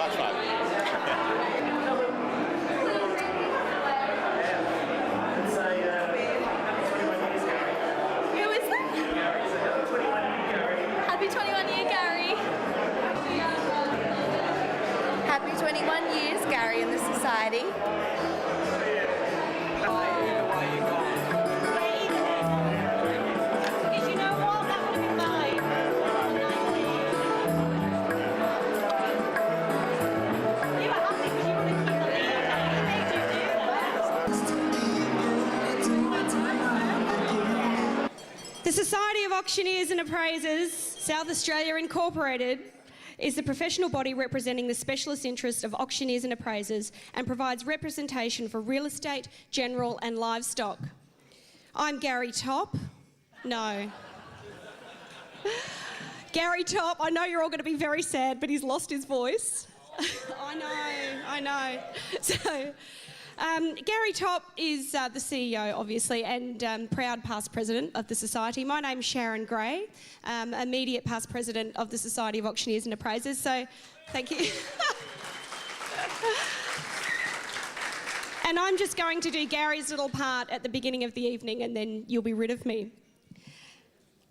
much fun. Who is that? Happy 21 year Gary. Happy 21 years Gary in the society. The Society of Auctioneers and Appraisers, South Australia Incorporated, is the professional body representing the specialist interests of auctioneers and appraisers and provides representation for real estate, general and livestock. I'm Gary Top. No. Gary Top, I know you're all going to be very sad, but he's lost his voice. I know. So, Gary Top is the CEO, obviously, and proud past president of the Society. My name's Sharon Gray, immediate past president of the Society of Auctioneers and Appraisers, so thank you. And I'm just going to do Gary's little part at the beginning of the evening, and then you'll be rid of me.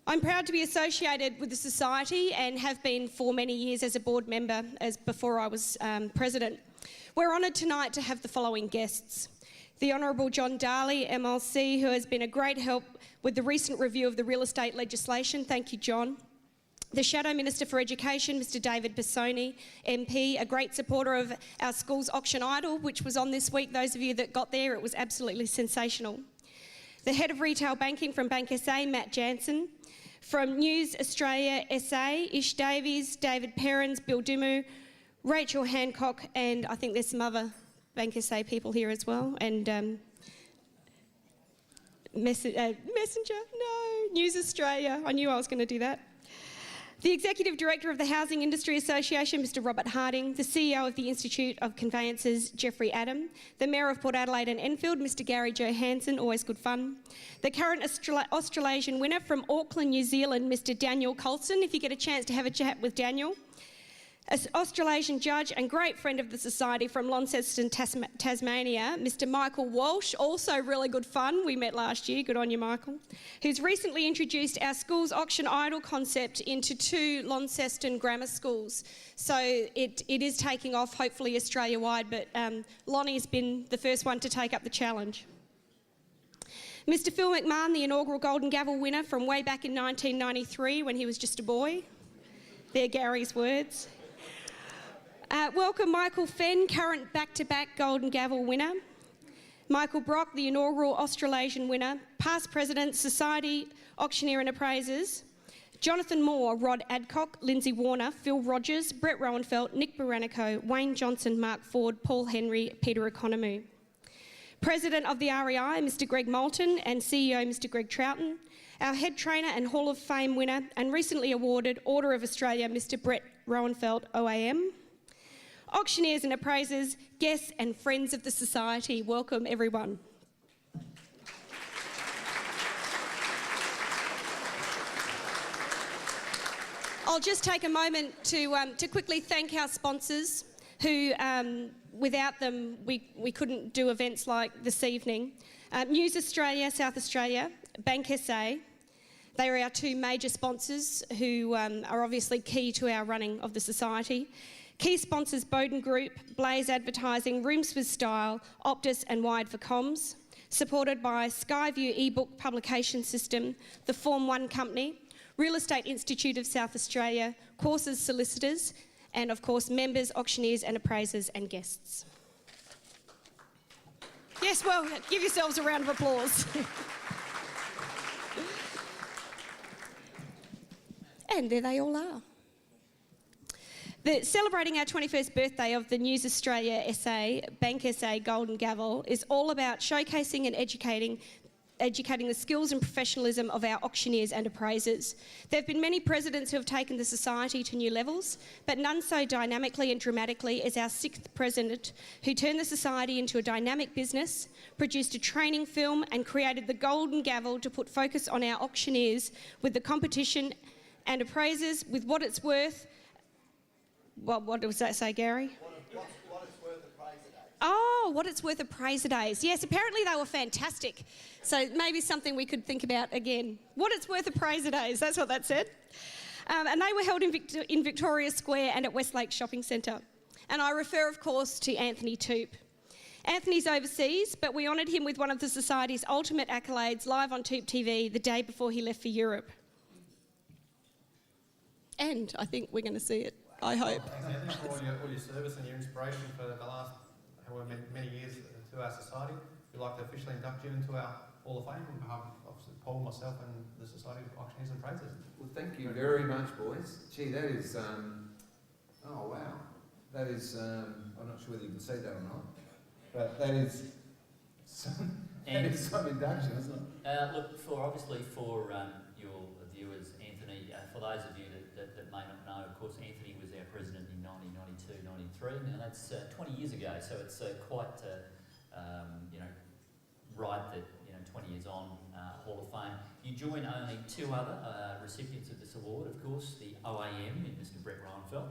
I'm proud to be associated with the Society and have been for many years as a board member, as before I was president. We're honoured tonight to have the following guests. The Honourable John Darley, MLC, who has been a great help with the recent review of the real estate legislation. Thank you, John. The Shadow Minister for Education, Mr David Bissoni, MP, a great supporter of our school's auction idol, which was on this week. Those of you that got there, it was absolutely sensational. The Head of Retail Banking from Bank SA, Matt Jansen. From News Australia SA, Ish Davies, David Perrins, Bill Dimu, Rachel Hancock, and I think there's some other Bank SA people here as well, and Messenger, no, News Australia, I knew I was going to do that. The Executive Director of the Housing Industry Association, Mr Robert Harding, the CEO of the Institute of Conveyancers, Jeffrey Adam, the Mayor of Port Adelaide and Enfield, Mr Gary Johansson, always good fun, the current Australasian winner from Auckland, New Zealand, Mr Daniel Colson, if you get a chance to have a chat with Daniel, an Australasian judge and great friend of the Society from Launceston, Tasmania, Mr Michael Walsh, also really good fun, we met last year, good on you Michael, who's recently introduced our school's auction idol concept into 2 Launceston grammar schools. So it is taking off, hopefully Australia-wide, but Lonnie's been the first one to take up the challenge. Mr Phil McMahon, the inaugural Golden Gavel winner from way back in 1993 when he was just a boy. They're Gary's words. Welcome Michael Fenn, current back-to-back Golden Gavel winner. Michael Brock, the inaugural Australasian winner. Past president, Society, Auctioneer and Appraisers. Jonathan Moore, Rod Adcock, Lindsay Warner, Phil Rogers, Brett Rowenfeld, Nick Baranico, Wayne Johnson, Mark Ford, Paul Henry, Peter Economou. President of the REI, Mr Greg Moulton, and CEO, Mr Greg Troughton. Our head trainer and Hall of Fame winner and recently awarded Order of Australia, Mr Brett Rowenfeld, OAM. Auctioneers and appraisers, guests and friends of the Society, welcome everyone. I'll just take a moment to quickly thank our sponsors who, without them, we couldn't do events like this evening. News Australia, South Australia, Bank SA, they are our 2 major sponsors who are obviously key to our running of the Society. Key sponsors Bowden Group, Blaze Advertising, Rooms with Style, Optus and Wide for Comms, supported by Skyview eBook Publication System, the Form 1 Company, Real Estate Institute of South Australia, Courses Solicitors, and of course members, auctioneers and appraisers and guests. Yes, well, give yourselves a round of applause. And there they all are. Celebrating our 21st birthday of the News Australia SA, Bank SA Golden Gavel is all about showcasing and educating the skills and professionalism of our auctioneers and appraisers. There have been many presidents who have taken the Society to new levels, but none so dynamically and dramatically as our 6th president, who turned the Society into a dynamic business, produced a training film and created the Golden Gavel to put focus on our auctioneers with the competition and appraisers with what it's worth, What does that say, Gary? What it's worth of praise a day. Oh, what it's worth of praise a days. Yes, apparently they were fantastic. So maybe something we could think about again. What it's worth of praise a days, that's what that said. And they were held in Victoria Square and at Westlake Shopping Centre. And I refer, of course, to Anthony Toop. Anthony's overseas, but we honoured him with one of the Society's ultimate accolades live on Toop TV the day before he left for Europe. And I think we're going to see it, I hope. Thanks, Anthony, for all your service and your inspiration for the last however many years to our society. We'd like to officially induct you into our Hall of Fame on behalf of Paul, myself and the Society of Auctioneers and Appraisers. Well, thank you very much, boys. Gee, that is, oh wow. That is, I'm not sure whether you can say that or not, but that is some induction, isn't it? Look, obviously for your viewers, Anthony, for those of you that may not know, of course, Anthony was our president in 1992, 93. Now that's 20 years ago, so it's quite, right that 20 years on, Hall of Fame. You join only two other recipients of this award, of course, the OAM in Mr. Brett Reinfeldt,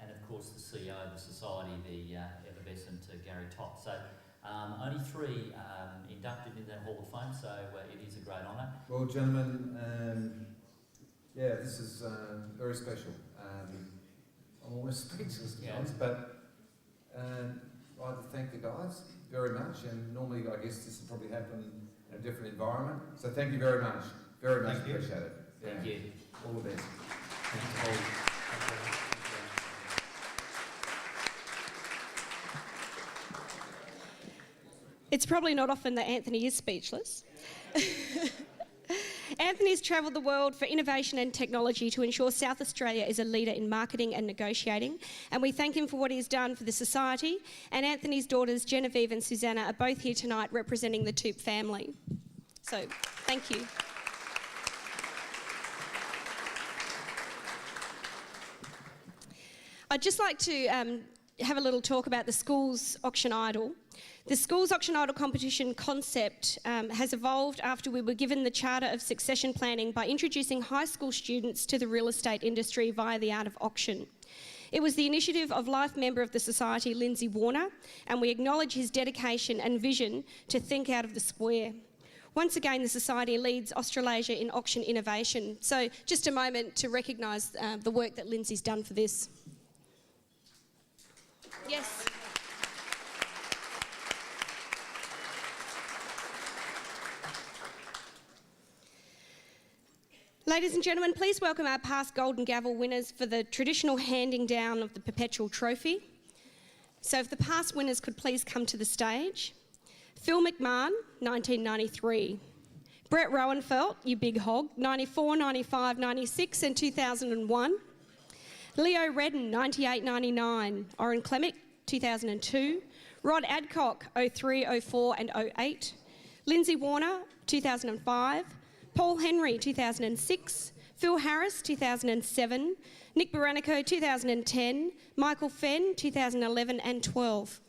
and of course the CEO of the Society, the effervescent Gary Topp. So only three inducted in that Hall of Fame, so it is a great honour. Well, gentlemen, yeah, this is very special. I'm almost speechless to be honest, but I'd like to thank the guys very much, and normally I guess this would probably happen in a different environment. So thank you very much. Very much appreciate it. Yeah. Thank you. All the best. Thank you, Paul. It's probably not often that Anthony is speechless. Anthony's travelled the world for innovation and technology to ensure South Australia is a leader in marketing and negotiating, and we thank him for what he's done for the Society. And Anthony's daughters Genevieve and Susanna are both here tonight representing the Toop family. So, thank you. I'd just like to have a little talk about the Schools Auction Idol. The Schools Auction Idol competition concept has evolved after we were given the Charter of Succession Planning by introducing high school students to the real estate industry via the art of auction. It was the initiative of life member of the Society, Lindsay Warner, and we acknowledge his dedication and vision to think out of the square. Once again, the Society leads Australasia in auction innovation. So just a moment to recognise the work that Lindsay's done for this. Yes. Ladies and gentlemen, please welcome our past Golden Gavel winners for the traditional handing down of the Perpetual Trophy. So if the past winners could please come to the stage. Phil McMahon, 1993. Brett Rowenfeld, you big hog, 94, 95, 96 and 2001. Leo Redden, 98, 99. Oren Klemick, 2002. Rod Adcock, 03, 04 and 08. Lindsay Warner, 2005. Paul Henry, 2006, Phil Harris, 2007, Nick Baranico, 2010, Michael Fenn, 2011 and 12.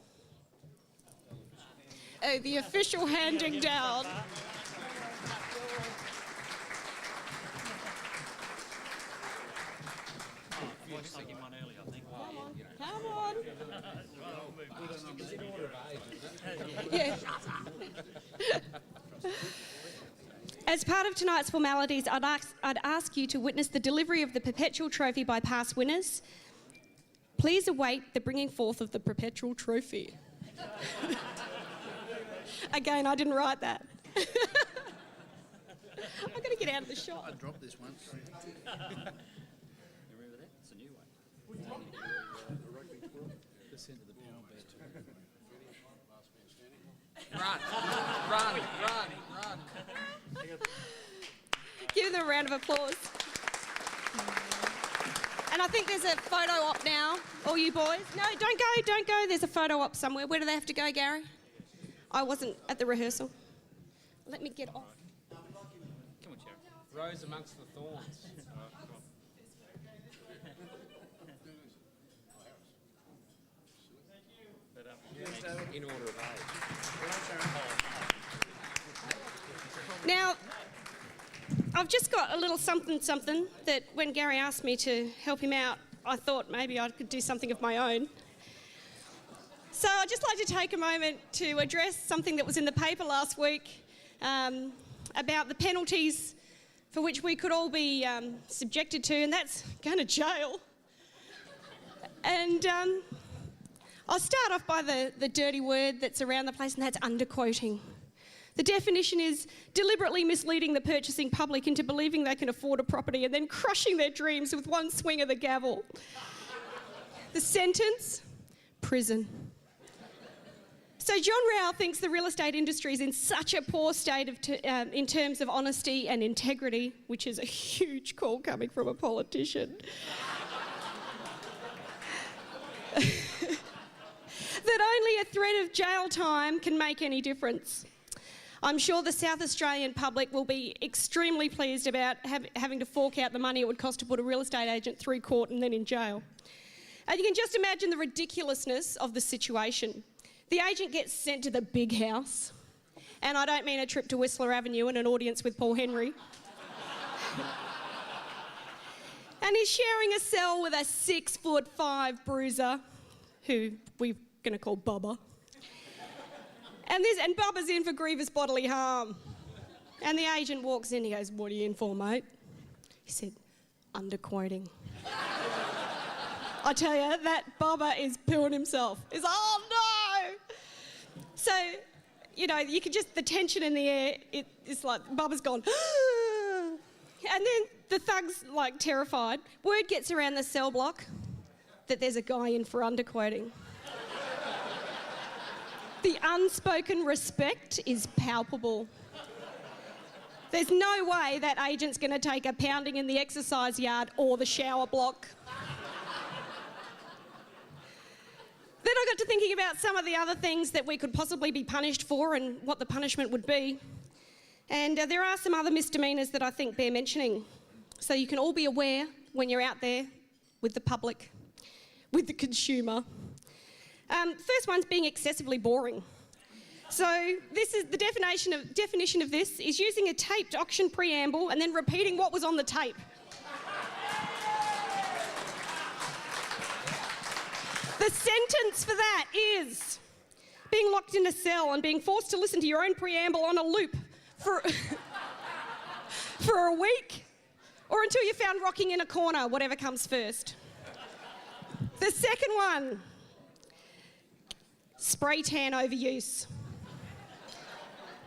Oh, the official handing down. Come on. Yeah. As part of tonight's formalities, I'd ask you to witness the delivery of the Perpetual Trophy by past winners. Please await the bringing forth of the Perpetual Trophy. Again, I didn't write that. I've got to get out of the shot. I dropped this once. You remember that? It's a new one. Run. Give them a round of applause. And I think there's a photo op now, all you boys. No, don't go. There's a photo op somewhere. Where do they have to go, Gary? I wasn't at the rehearsal. Let me get off. Come on, Sharon. Rose amongst the thorns. In order of age. Now, I've just got a little something that when Gary asked me to help him out, I thought maybe I could do something of my own. So I'd just like to take a moment to address something that was in the paper last week about the penalties for which we could all be subjected to, and that's going to jail. And I'll start off by the dirty word that's around the place, and that's underquoting. The definition is deliberately misleading the purchasing public into believing they can afford a property and then crushing their dreams with one swing of the gavel. The sentence, prison. So John Rao thinks the real estate industry is in such a poor state in terms of honesty and integrity, which is a huge call coming from a politician, that only a threat of jail time can make any difference. I'm sure the South Australian public will be extremely pleased about having to fork out the money it would cost to put a real estate agent through court and then in jail. And you can just imagine the ridiculousness of the situation. The agent gets sent to the big house, and I don't mean a trip to Whistler Avenue and an audience with Paul Henry. And he's sharing a cell with a 6'5" bruiser, who we're going to call Bubba. And Bubba's in for grievous bodily harm. And the agent walks in, he goes, "What are you in for, mate?" He said, "Underquoting." I tell you, that Bubba is pooing himself. He's like, "Oh no!" So, you know, you can just, the tension in the air, it's like, Bubba's gone, and then the thug's like terrified. Word gets around the cell block that there's a guy in for underquoting. The unspoken respect is palpable. There's no way that agent's going to take a pounding in the exercise yard or the shower block. Then I got to thinking about some of the other things that we could possibly be punished for and what the punishment would be. And there are some other misdemeanours that I think bear mentioning. So you can all be aware when you're out there with the public, with the consumer. First one's being excessively boring. So this is the definition of this is using a taped auction preamble and then repeating what was on the tape. The sentence for that is being locked in a cell and being forced to listen to your own preamble on a loop for a week, or until you're found rocking in a corner, whatever comes first. The second one, spray tan overuse.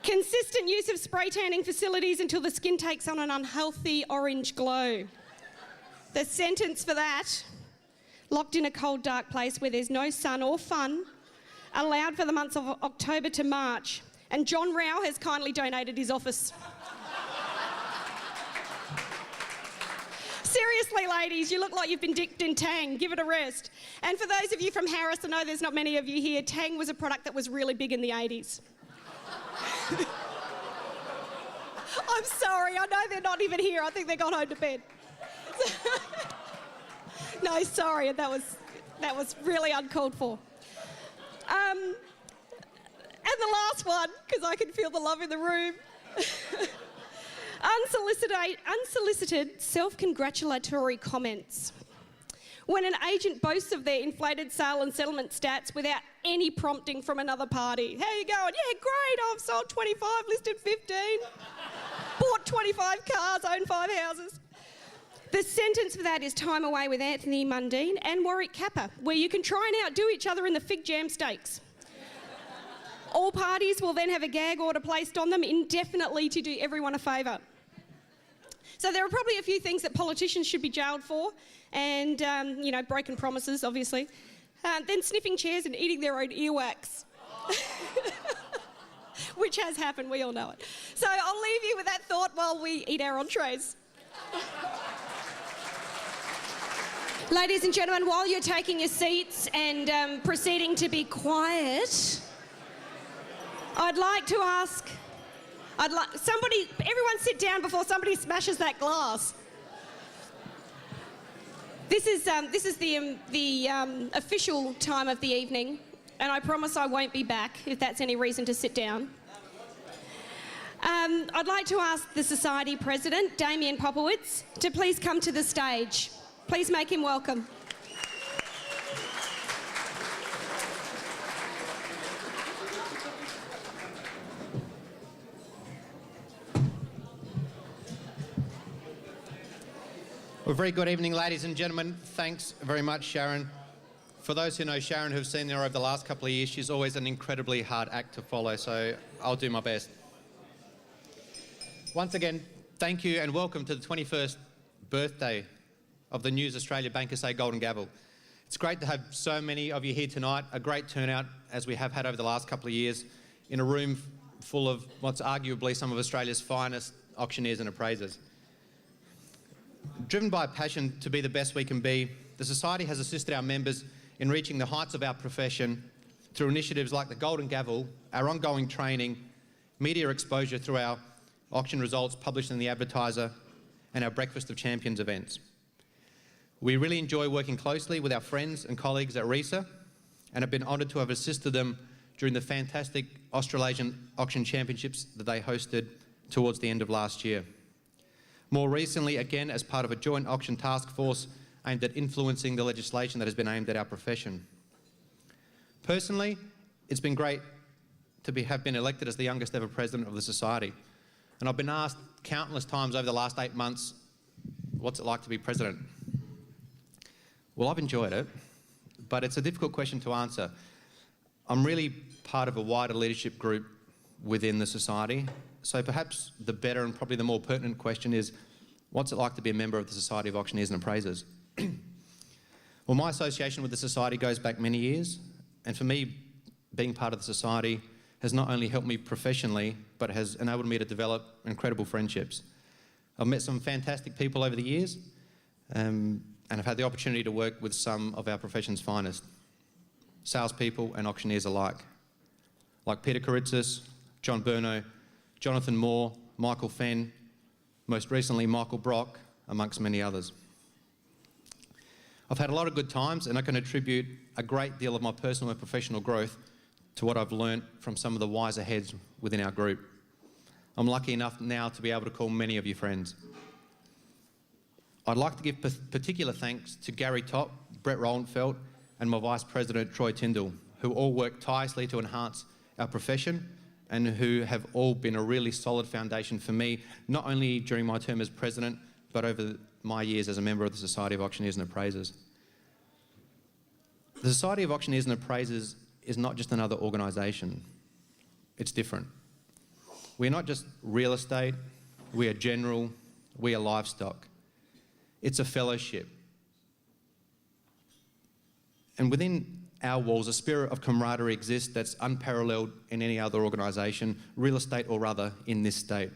Consistent use of spray tanning facilities until the skin takes on an unhealthy orange glow. The sentence for that, locked in a cold, dark place where there's no sun or fun, allowed for the months of October to March, and John Rao has kindly donated his office. Seriously, ladies, you look like you've been dipped in Tang. Give it a rest. And for those of you from Harris, I know there's not many of you here, Tang was a product that was really big in the 80s. I'm sorry, I know they're not even here. I think they got home to bed. No, sorry, that was really uncalled for. And the last one, because I can feel the love in the room. Unsolicited self-congratulatory comments. When an agent boasts of their inflated sale and settlement stats without any prompting from another party. How you going? Yeah, great, I've sold 25, listed 15, bought 25 cars, owned 5 houses. The sentence for that is time away with Anthony Mundine and Warwick Kappa, where you can try and outdo each other in the fig jam stakes. All parties will then have a gag order placed on them indefinitely to do everyone a favour. So there are probably a few things that politicians should be jailed for, and, broken promises, obviously. Then sniffing chairs and eating their own earwax. Which has happened, we all know it. So I'll leave you with that thought while we eat our entrees. Ladies and gentlemen, while you're taking your seats and proceeding to be quiet, I'd like to ask, everyone sit down before somebody smashes that glass. This is the official time of the evening, and I promise I won't be back if that's any reason to sit down. I'd like to ask the Society President, Damien Popowitz, to please come to the stage. Please make him welcome. Well, very good evening, ladies and gentlemen. Thanks very much, Sharon. For those who know Sharon, who've seen her over the last couple of years, she's always an incredibly hard act to follow, so I'll do my best. Once again, thank you and welcome to the 21st birthday of the News Australia Bankers Say Golden Gavel. It's great to have so many of you here tonight, a great turnout as we have had over the last couple of years in a room full of what's arguably some of Australia's finest auctioneers and appraisers. Driven by a passion to be the best we can be, the Society has assisted our members in reaching the heights of our profession through initiatives like the Golden Gavel, our ongoing training, media exposure through our auction results published in the Advertiser, and our Breakfast of Champions events. We really enjoy working closely with our friends and colleagues at RISA and have been honoured to have assisted them during the fantastic Australasian Auction Championships that they hosted towards the end of last year. More recently, again, as part of a joint auction task force aimed at influencing the legislation that has been aimed at our profession. Personally, it's been great to have been elected as the youngest ever president of the Society. And I've been asked countless times over the last 8 months, what's it like to be president? Well, I've enjoyed it, but it's a difficult question to answer. I'm really part of a wider leadership group within the Society, so perhaps the better and probably the more pertinent question is, what's it like to be a member of the Society of Auctioneers and Appraisers? Well, my association with the Society goes back many years, and for me, being part of the Society has not only helped me professionally, but has enabled me to develop incredible friendships. I've met some fantastic people over the years, and I've had the opportunity to work with some of our profession's finest, salespeople and auctioneers alike, like Peter Karitzis, John Burno, Jonathan Moore, Michael Fenn, most recently Michael Brock, amongst many others. I've had a lot of good times, and I can attribute a great deal of my personal and professional growth to what I've learned from some of the wiser heads within our group. I'm lucky enough now to be able to call many of you friends. I'd like to give particular thanks to Gary Topp, Brett Rolenfeld, and my Vice President Troy Tyndall, who all work tirelessly to enhance our profession and who have all been a really solid foundation for me, not only during my term as President, but over my years as a member of the Society of Auctioneers and Appraisers. The Society of Auctioneers and Appraisers is not just another organisation, it's different. We're not just real estate, we are general, we are livestock. It's a fellowship. And within our walls, a spirit of camaraderie exists that's unparalleled in any other organisation, real estate or other, in this state.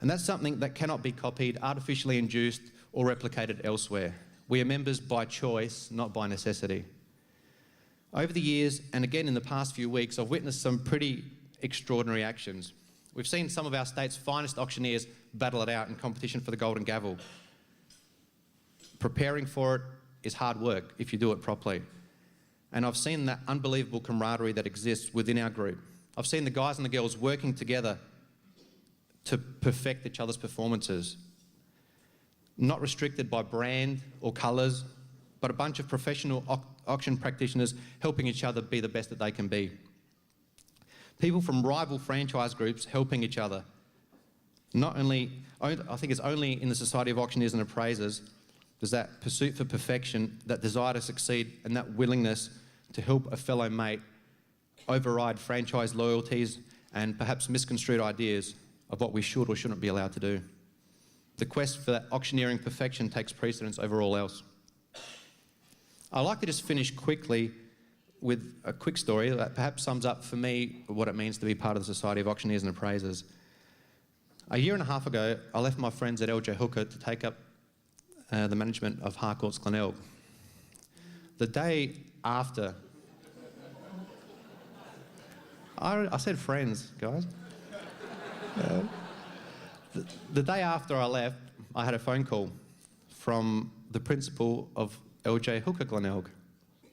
And that's something that cannot be copied, artificially induced or replicated elsewhere. We are members by choice, not by necessity. Over the years, and again in the past few weeks, I've witnessed some pretty extraordinary actions. We've seen some of our state's finest auctioneers battle it out in competition for the Golden Gavel. Preparing for it is hard work if you do it properly. And I've seen that unbelievable camaraderie that exists within our group. I've seen the guys and the girls working together to perfect each other's performances. Not restricted by brand or colours, but a bunch of professional auction practitioners helping each other be the best that they can be. People from rival franchise groups helping each other. I think it's only in the Society of Auctioneers and Appraisers there's that pursuit for perfection, that desire to succeed, and that willingness to help a fellow mate override franchise loyalties and perhaps misconstrued ideas of what we should or shouldn't be allowed to do. The quest for that auctioneering perfection takes precedence over all else. I'd like to just finish quickly with a quick story that perhaps sums up for me what it means to be part of the Society of Auctioneers and Appraisers. A year and a half ago, I left my friends at LJ Hooker to take up the management of Harcourt's Glenelg. The day after, I said friends, guys. The day after I left, I had a phone call from the principal of LJ Hooker Glenelg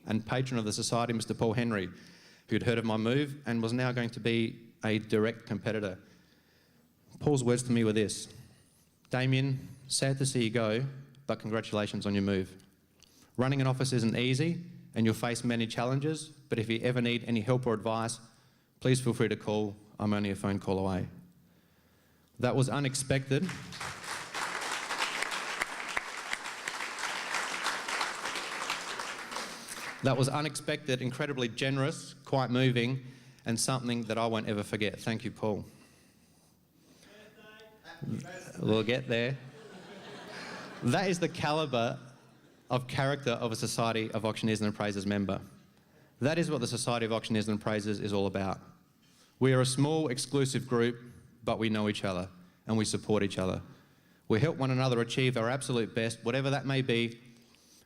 and patron of the Society, Mr. Paul Henry, who'd heard of my move and was now going to be a direct competitor. Paul's words to me were this: Damien, sad to see you go, but congratulations on your move. Running an office isn't easy and you'll face many challenges, but if you ever need any help or advice, please feel free to call. I'm only a phone call away. That was unexpected. That was unexpected, incredibly generous, quite moving, and something that I won't ever forget. Thank you, Paul. We'll get there. That is the calibre of character of a Society of Auctioneers and Appraisers member. That is what the Society of Auctioneers and Appraisers is all about. We are a small, exclusive group, but we know each other and we support each other. We help one another achieve our absolute best, whatever that may be,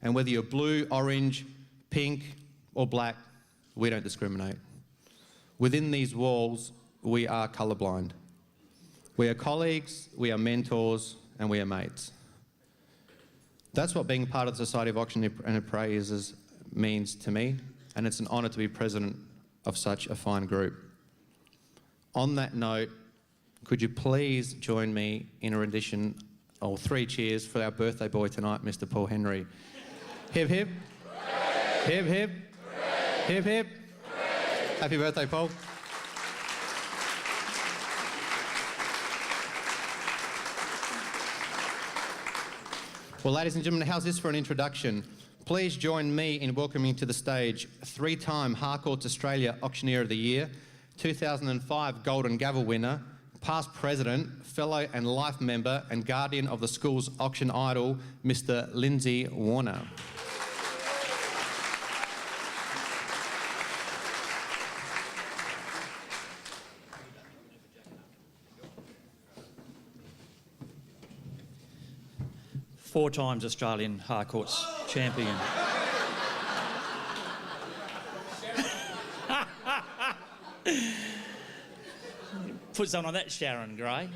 and whether you're blue, orange, pink or black, we don't discriminate. Within these walls, we are colourblind. We are colleagues, we are mentors, and we are mates. That's what being part of the Society of Auctioneers and Appraisers means to me, and it's an honour to be president of such a fine group. On that note, could you please join me in a rendition, or 3 cheers for our birthday boy tonight, Mr. Paul Henry. Hip hip. Hip hip. Hip hip. Happy birthday, Paul. Well, ladies and gentlemen, how's this for an introduction? Please join me in welcoming to the stage 3-time Harcourts Australia Auctioneer of the Year, 2005 Golden Gavel winner, past president, fellow and life member and guardian of the school's auction idol, Mr. Lindsay Warner. Four times Australian Harcourts champion. Put something on that, Sharon Gray.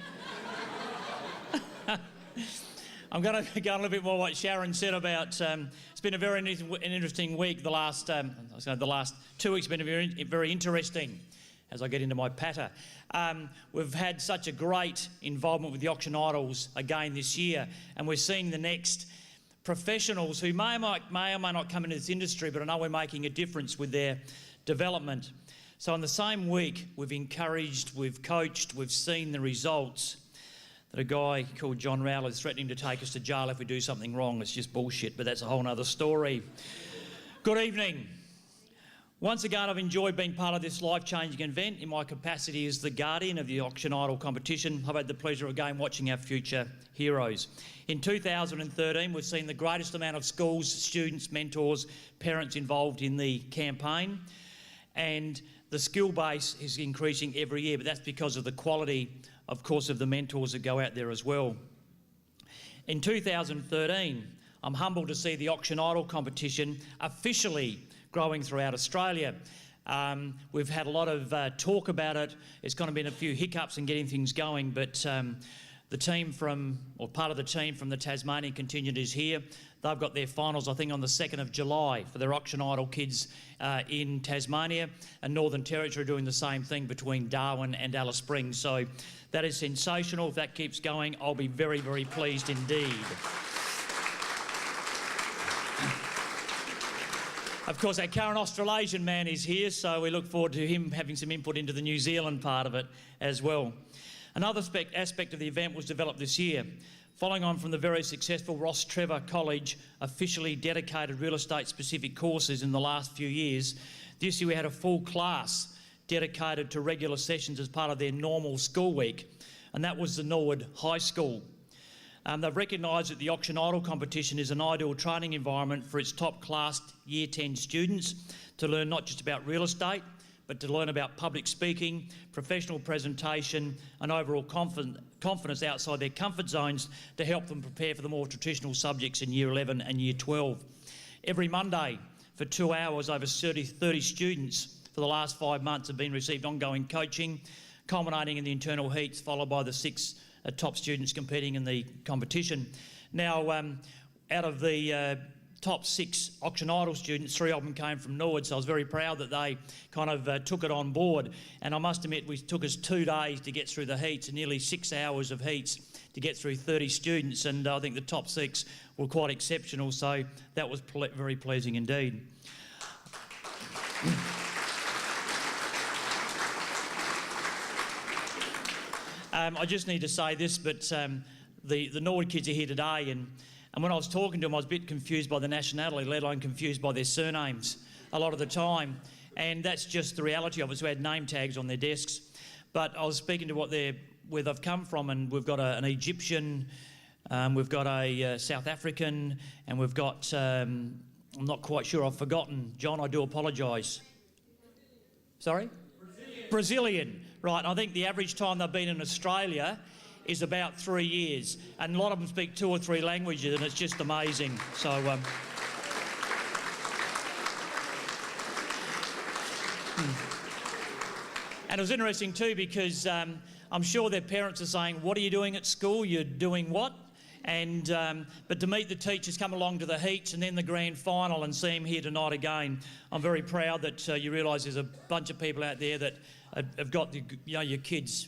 I'm going to go a little bit more what Sharon said about. It's been a very interesting week. The last 2 weeks have been very interesting. As I get into my patter, we've had such a great involvement with the auction idols again this year, and we're seeing the next professionals who may or may not come into this industry, but I know we're making a difference with their development. So in the same week, we've encouraged, we've coached, we've seen the results that a guy called John Rowley is threatening to take us to jail if we do something wrong. It's just bullshit, but that's a whole other story. Good evening. Once again, I've enjoyed being part of this life-changing event in my capacity as the guardian of the Auction Idol competition. I've had the pleasure again watching our future heroes. In 2013, we've seen the greatest amount of schools, students, mentors, parents involved in the campaign, and the skill base is increasing every year, but that's because of the quality, of course, of the mentors that go out there as well. In 2013, I'm humbled to see the Auction Idol competition officially growing throughout Australia. We've had a lot of talk about it. It's kind of been a few hiccups in getting things going, but the team part of the team from the Tasmanian contingent is here. They've got their finals, I think, on the 2nd of July for their Auction Idol kids in Tasmania, and Northern Territory doing the same thing between Darwin and Alice Springs. So that is sensational. If that keeps going, I'll be very, very pleased indeed. Of course, our current Australasian man is here, so we look forward to him having some input into the New Zealand part of it as well. Another aspect of the event was developed this year. Following on from the very successful Ross Trevor College officially dedicated real estate specific courses in the last few years, this year we had a full class dedicated to regular sessions as part of their normal school week, and that was the Norwood High School. They've recognised that the Auction Idol competition is an ideal training environment for its top class Year 10 students to learn not just about real estate, but to learn about public speaking, professional presentation and overall confidence outside their comfort zones to help them prepare for the more traditional subjects in Year 11 and Year 12. Every Monday for 2 hours, over 30 students for the last 5 months have been received ongoing coaching, culminating in the internal heats, followed by the 6 top students competing in the competition. Now, out of the top 6 Auction Idol students, 3 of them came from Norwood, so I was very proud that they kind of took it on board. And I must admit, it took us 2 days to get through the heats and nearly 6 hours of heats to get through 30 students, and I think the top 6 were quite exceptional, so that was very pleasing indeed. I just need to say this, but the Norwood kids are here today, and when I was talking to them, I was a bit confused by the nationality, let alone confused by their surnames. a lot of the time, and that's just the reality of it. So we had name tags on their desks. But I was speaking to where they've come from, and we've got an Egyptian, we've got a South African, and we've got, I'm not quite sure, I've forgotten. John, I do apologise. Sorry? Brazilian. Right, I think the average time they've been in Australia is about 3 years, and a lot of them speak 2 or 3 languages, and it's just amazing. So, and it was interesting too because I'm sure their parents are saying, "What are you doing at school? You're doing what?" And but to meet the teachers, come along to the heats and then the grand final and see them here tonight again, I'm very proud that you realise there's a bunch of people out there that have got your kids.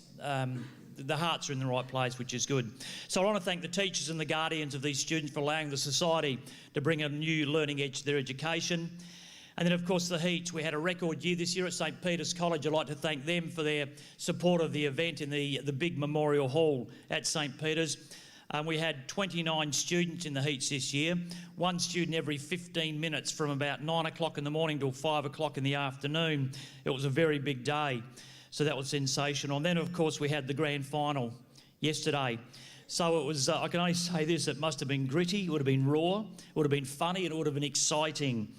The hearts are in the right place, which is good. So I want to thank the teachers and the guardians of these students for allowing the society to bring a new learning edge to their education. And then, of course, the heats. We had a record year this year at St Peter's College. I'd like to thank them for their support of the event in the big memorial hall at St Peter's. We had 29 students in the heats this year, 1 student every 15 minutes from about 9 o'clock in the morning till 5 o'clock in the afternoon. It was a very big day, so that was sensational. And then, of course, we had the grand final yesterday. So it was, I can only say this, it must have been gritty, it would have been raw, it would have been funny, it would have been exciting.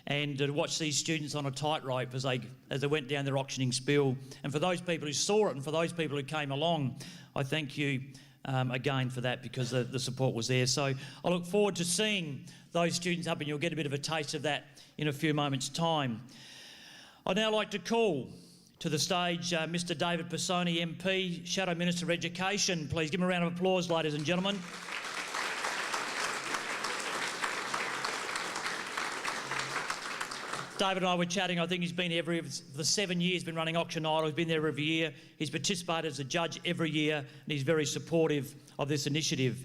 And to watch these students on a tightrope as they went down their auctioning spiel. And for those people who saw it and for those people who came along, I thank you again for that, because the support was there. So I look forward to seeing those students up, and you'll get a bit of a taste of that in a few moments' time. I'd now like to call to the stage Mr David Pisoni, MP, Shadow Minister of Education. Please give him a round of applause, ladies and gentlemen. David and I were chatting. I think he's been here the 7 years, been running Auction Idol. He's been there every year. He's participated as a judge every year, and he's very supportive of this initiative.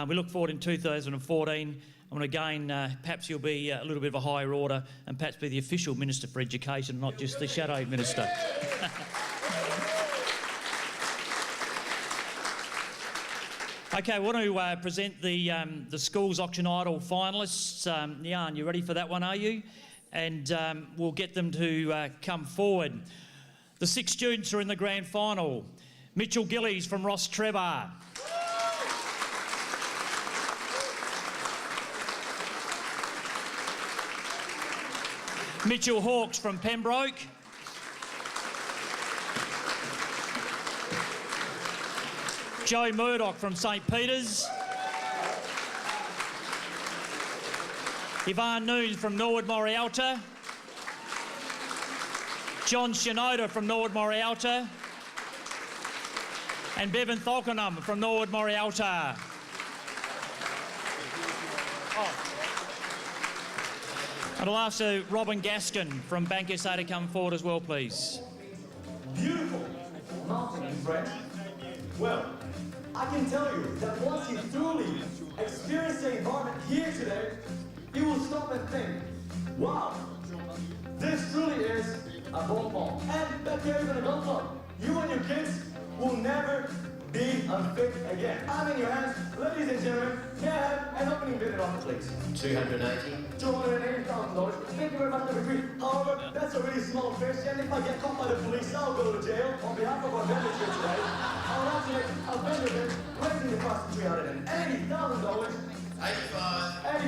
We look forward in 2014. And again, perhaps you'll be a little bit of a higher order and perhaps be the official Minister for Education, not just the Shadow Minister. Okay, I want to present the Schools Auction Idol finalists. Nyan, you ready for that one, are you? And we'll get them to come forward. The 6 students are in the grand final. Mitchell Gillies from Ross Trevor. Mitchell Hawkes from Pembroke. Joe Murdoch from St Peter's. Yvonne Noon from Norwood Morialta. John Shinoda from Norwood Morialta. And Bevan Tholkenham from Norwood Morialta. And I'll ask Robin Gaskin from Bank SA to come forward as well, please. Beautiful. Mountain and French. Well, I can tell you that once you truly experience the environment here today, you will stop and think, wow, this truly is a golf ball. And that there isn't a golf ball. You and your kids will never be unfit again. I'm in your hands, ladies and gentlemen. May I have an opening bid offer, please? $280,000. Thank you very much, number 3. However, that's a really small fish, and if I get caught by the police, I'll go to jail. On behalf of our vendors here today, I'll actually a vendor bid, raising the price to $380,000. 85, thank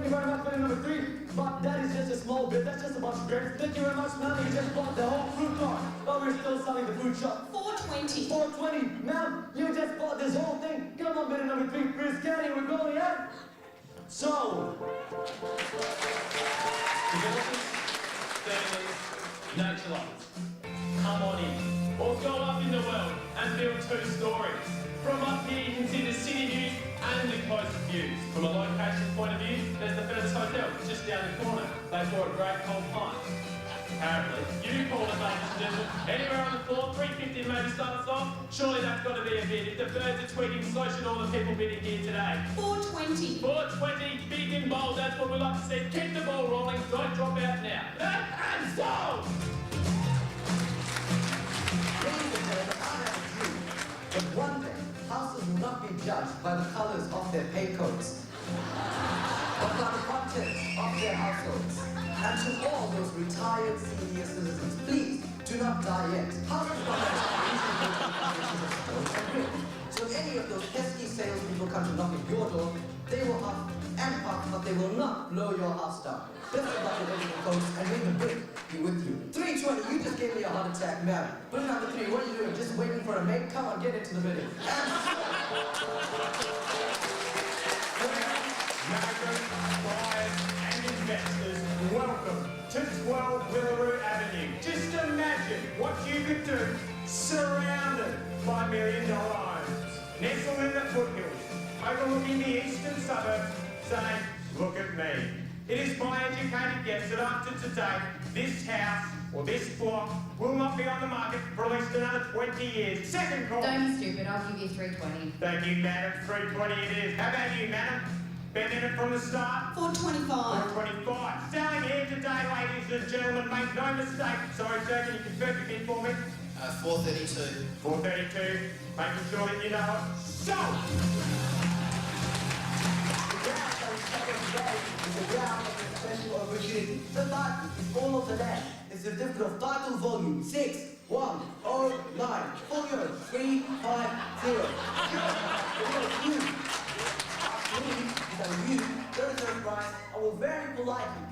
you very much for number 3. But that is just a small bit, that's just a bunch of grapes. Thank you very much, ma'am. You just bought the whole fruit car, but we're still selling the fruit shop. 420. 420, ma'am, you just bought this whole thing. Come on, bidder number 3, Chris County, we're going, yeah? So, developers, families, nature lovers, come on in, or go up in the world and build 2 stories. From up here you can see the city views and the coast views. From a location point of view, there's the Feathers Hotel just down the corner. They bought a great cold pint. Apparently, you call it, ladies and gentlemen. Anywhere on the floor, 350 maybe starts off. Surely that's got to be a bid. If the birds are tweeting, so should all the people bidding here today. 420. 420, big and bold, that's what we like to see. Keep the ball rolling, don't drop out now. And so! Ladies and gentlemen, I have a dream. But one day, houses will not be judged by the colours of their pay coats, but by the contents of their households. And to all those retired senior citizens, please do not die yet. So any of those pesky salespeople come to knock at your door, they will huff and puff, but they will not blow your house down. Best of luck with everything, folks, and may the brick be with you. 320, you just gave me a heart attack, man. Bullet number 3, what are you doing? Just waiting for a mate? Come on, get into the middle. Migrants, buyers and investors, welcome to 12 Willaroo Avenue. Just imagine what you could do surrounded by million-dollar homes. Nestled in the foothills, overlooking the eastern suburbs, saying, look at me. It is my educated guess that after today, this house or this block will not be on the market for at least another 20 years. Second call. Don't be stupid, I'll give you 320. Thank you, madam. 320 it is. How about you, madam? Been in it from the start? 425. 425. Selling here today, ladies and gentlemen. Make no mistake. Sorry, sir, can you confirm your bid for me? 432. 432. Making sure that you know it. Sold! It's a ground of a special opportunity. The title is all of the land. It's a certificate of title volume 6109. Folio 350. You, the reserve price, I will very politely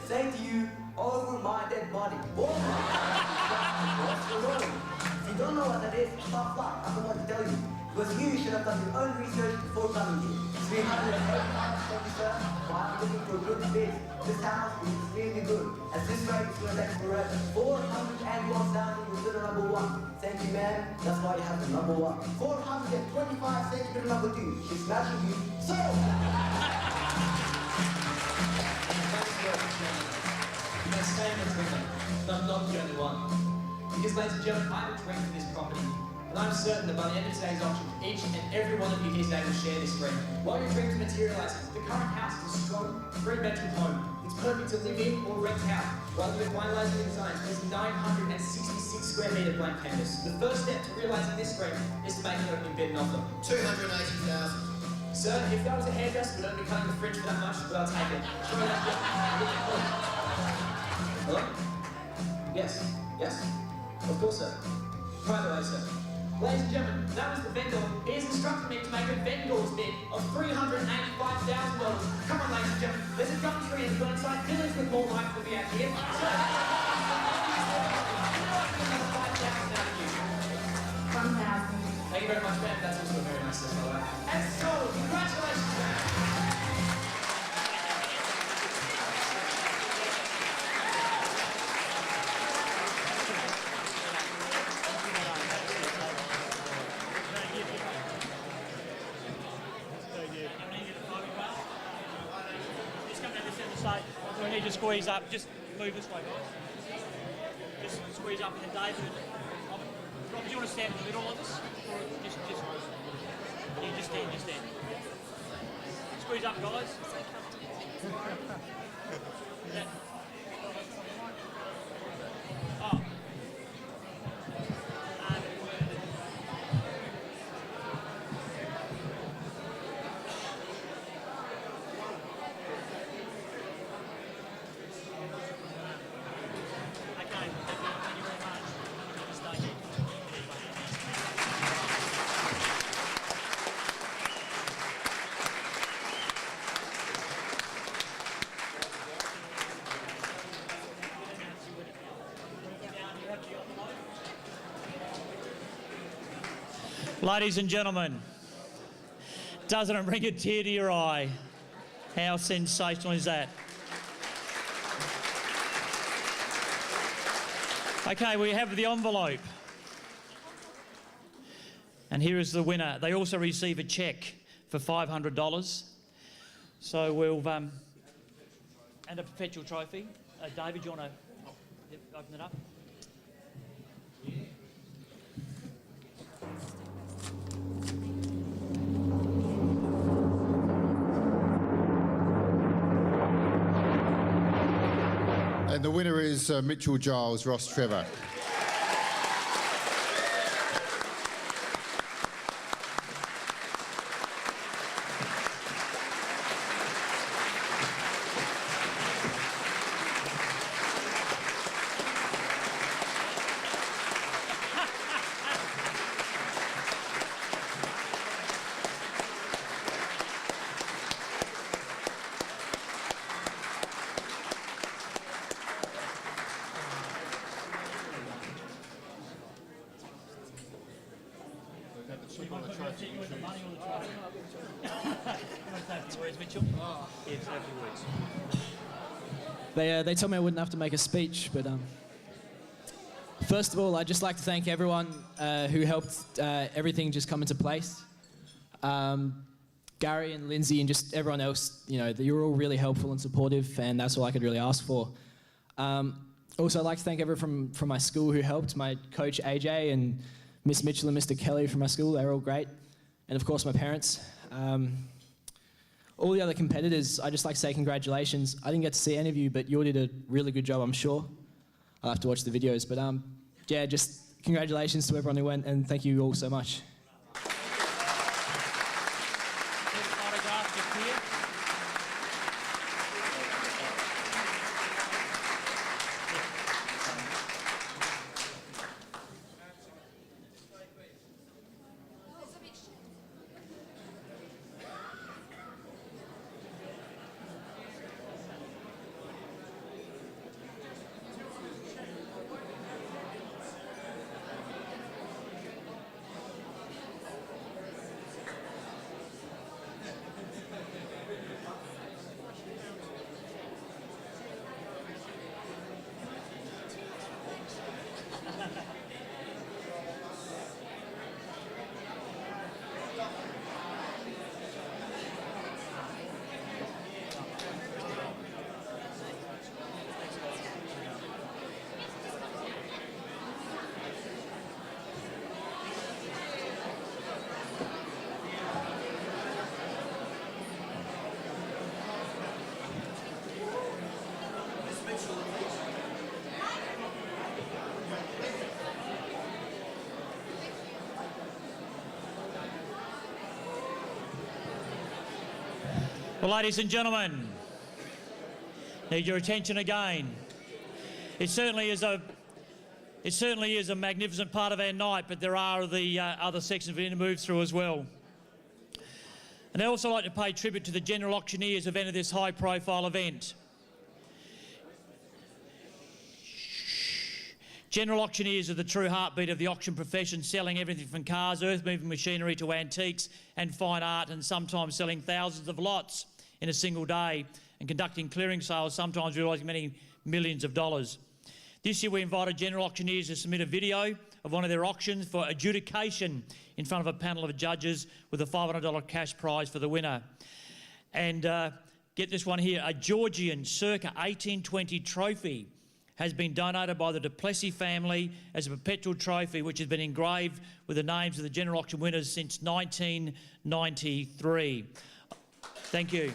say to you over my dead body. What's the road? If you don't know what that is, tough luck. I don't want to tell you. Because you should have done your own research before coming here. 385, sir. While I'm looking for a good bid, this house is extremely good. At this rate, it's going to take forever. 401,000 was the number 1. Thank you, man. That's why you have the number 1. 425, thank you to number 2. She's smashing you. So! My statement with them, and I'm not the only one. Because, ladies and gentlemen, I have a dream for this property. And I'm certain that by the end of today's auction, each and every one of you here today will share this dream. While your dreams are materialising, the current house is a strong, three-bedroom home. It's perfect to live in or rent out. While we're finalising the design, there's 966 square metre blank canvas. The first step to realising this dream is to make an opening bid and offer. 280,000. Sir, if that was a hairdresser, we'd only be cutting the fringe for that much, but I'll take it. Hello? Yes, yes. Of course, sir. By the way, sir. Ladies and gentlemen, that was the vendor. He has instructed me to make a vendor's bid of $385,000. Come on, ladies and gentlemen. There's a gum tree in the Burnside Village with more life to be out here. So, another 5,000 out of you. 1,000. Thank you very much, ma'am. That's also very nice, by the way. And so, congratulations, ma'am. We need to squeeze up. Just move this way, guys. Just squeeze up, and then David. Rob, do you want to stand in the middle of this? Or just stand. Squeeze up, guys. Yeah. Oh. Ladies and gentlemen, doesn't it bring a tear to your eye? How sensational is that? Okay, we have the envelope. And here is the winner. They also receive a cheque for $500. So we'll... and a perpetual trophy. David, do you want to open it up? And the winner is Mitchell Giles, Ross Trevor. words, Mitchell? Yes, have your words. They told me I wouldn't have to make a speech, but first of all, I'd just like to thank everyone who helped everything just come into place. Gary and Lindsay and just everyone else, you know, you're all really helpful and supportive, and that's all I could really ask for. Also, I'd like to thank everyone from my school who helped, my coach AJ and Miss Mitchell and Mr. Kelly from my school. They were all great. And of course, my parents. All the other competitors, I'd just like to say congratulations. I didn't get to see any of you, but you all did a really good job, I'm sure. I'll have to watch the videos. But yeah, just congratulations to everyone who went, and thank you all so much. Well, ladies and gentlemen, need your attention again. It certainly is a magnificent part of our night, but there are the other sections we need to move through as well. And I'd also like to pay tribute to the general auctioneers who've entered this high-profile event. General auctioneers are the true heartbeat of the auction profession, selling everything from cars, earth-moving machinery to antiques and fine art, and sometimes selling thousands of lots in a single day and conducting clearing sales, sometimes realising many millions of dollars. This year we invited general auctioneers to submit a video of one of their auctions for adjudication in front of a panel of judges with a $500 cash prize for the winner. And get this one here, a Georgian circa 1820 trophy has been donated by the Duplessis family as a perpetual trophy which has been engraved with the names of the general auction winners since 1993. Thank you.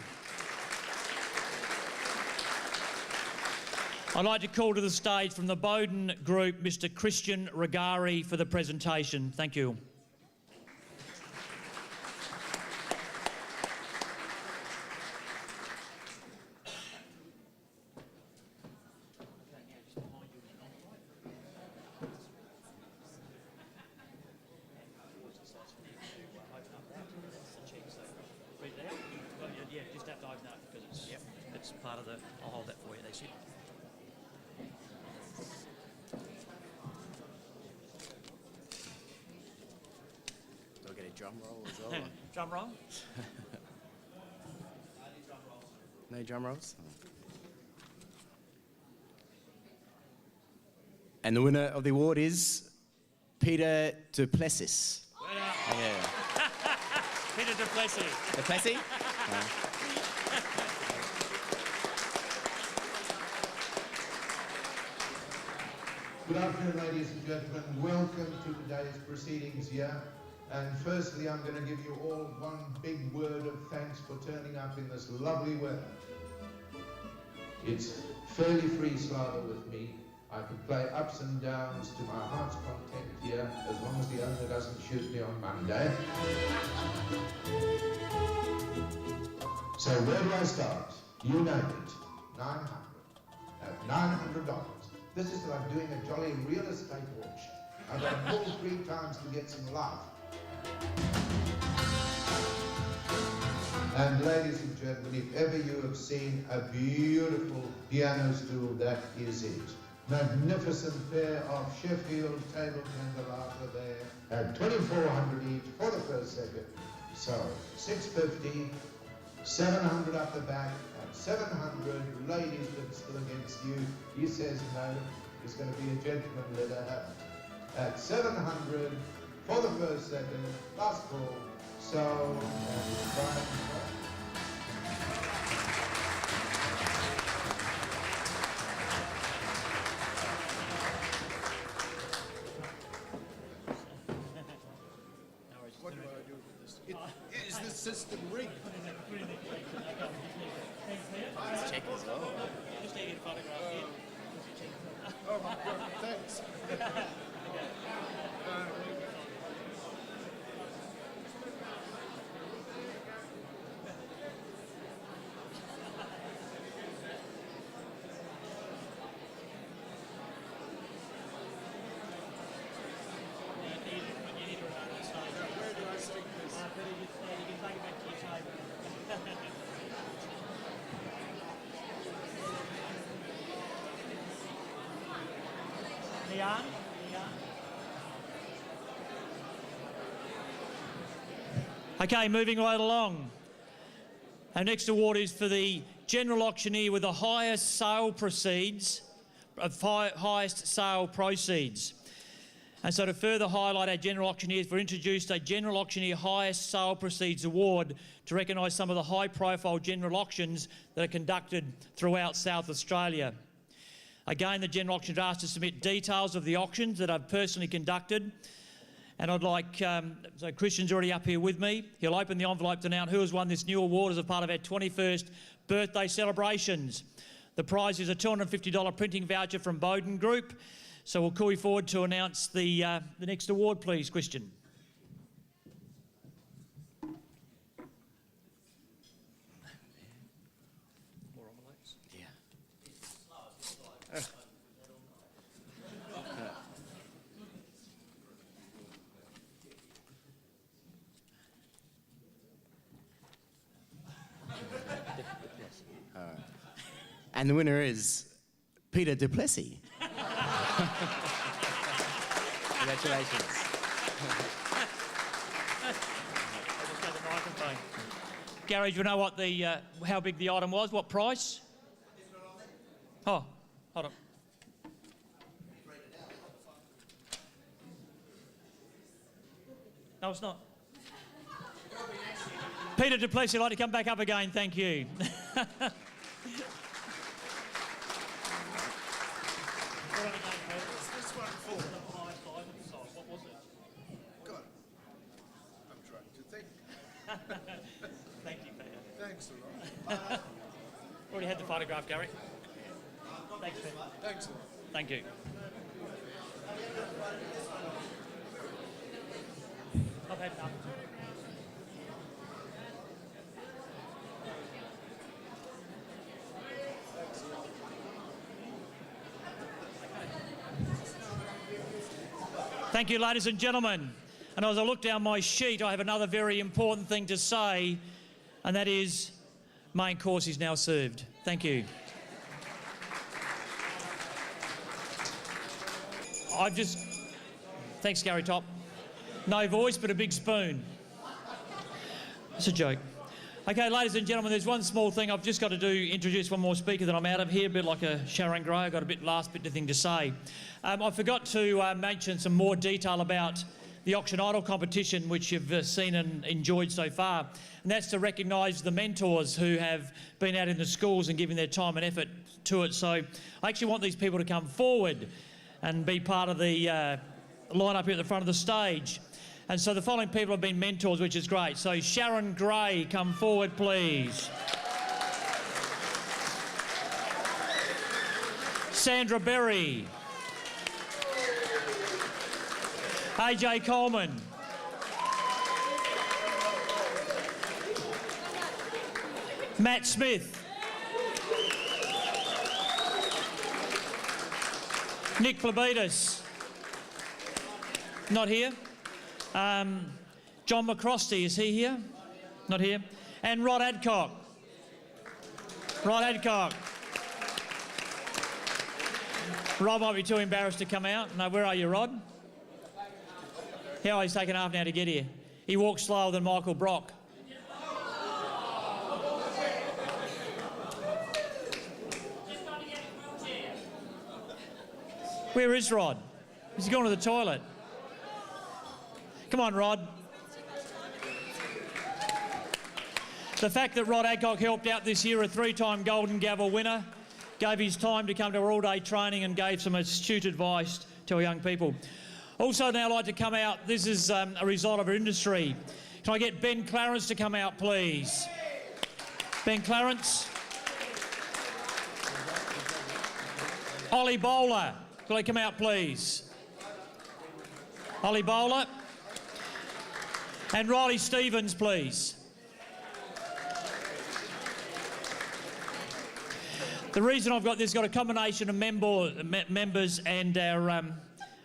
I'd like to call to the stage from the Bowden Group, Mr. Christian Regari for the presentation. Thank you. Part of the, I'll hold that for you, that's it. Do I get a drum roll as well? Drum roll? No drum rolls? And the winner of the award is Peter Duplessis. Yeah. Peter Duplessis. Duplessis? Good afternoon, ladies and gentlemen. Welcome to today's proceedings here. And firstly, I'm going to give you all one big word of thanks for turning up in this lovely weather. It's fairly free slather with me. I can play ups and downs to my heart's content here, as long as the owner doesn't shoot me on Monday. So where do I start? You know it. 900. At $900. This is like doing a jolly real estate auction. I've got to pull 3 times to get some life. And ladies and gentlemen, if ever you have seen a beautiful piano stool, that is it. Magnificent pair of Sheffield table candelabra there at $2,400 each for the first second. So $650 700 up the back. At 700, ladies but still against you. He says no. He's going to be a gentleman leader. At 700 for the first second. Last call. So, Brian. What do I do with this? Is the system rigged? Check as well. Oh my God, thanks. Where do I stick this? Leanne? Okay, moving right along. Our next award is for the general auctioneer with the highest sale proceeds, highest sale proceeds. And so to further highlight our general auctioneers, we've introduced a General Auctioneer Highest Sale Proceeds Award to recognise some of the high-profile general auctions that are conducted throughout South Australia. Again, the General Auctioneer asked to submit details of the auctions that I've personally conducted. And I'd like, so Christian's already up here with me. He'll open the envelope to announce who has won this new award as a part of our 21st birthday celebrations. The prize is a $250 printing voucher from Bowden Group. So we'll call you forward to announce the next award, please, Christian. More envelopes? Yeah. And the winner is Peter Duplessis. Congratulations. Gary, do you know what how big the item was? What price? Oh, hold on. No, it's not. Peter Duplessis, I'd like to come back up again. Thank you. Thank you, Peter. Thanks a lot. Already had the photograph, Gary. Thanks, Peter. Thanks a lot. Thank you. I've had enough. Thank you, ladies and gentlemen. And as I look down my sheet, I have another very important thing to say, and that is main course is now served. Thank you. Thanks, Gary Top. No voice, but a big spoon. It's a joke. Okay, ladies and gentlemen, there's one small thing I've just got to do, introduce one more speaker, then I'm out of here, a bit like a Sharon Gray. I've got a last bit of thing to say. I forgot to mention some more detail about the Auction Idol competition, which you've seen and enjoyed so far. And that's to recognise the mentors who have been out in the schools and giving their time and effort to it. So I actually want these people to come forward and be part of the line-up here at the front of the stage. And so the following people have been mentors, which is great. So Sharon Gray, come forward, please. Sandra Berry. AJ Coleman. Matt Smith. Nick Plebitis. Not here. John McCrosty, is he here? Not here. And Rod Adcock. Rod Adcock. Rod might be too embarrassed to come out. No, where are you, Rod? He's taken half an hour to get here. He walks slower than Michael Brock. Where is Rod? He's gone to the toilet. Come on, Rod. The fact that Rod Adcock helped out this year, a 3-time Golden Gavel winner, gave his time to come to our all-day training and gave some astute advice to our young people. Also now I'd like to come out, this is a result of our industry. Can I get Ben Clarence to come out, please? Ben Clarence. Ollie Bowler, will he come out, please? Ollie Bowler. And Riley Stevens, please. The reason I've got this, got a combination of members and our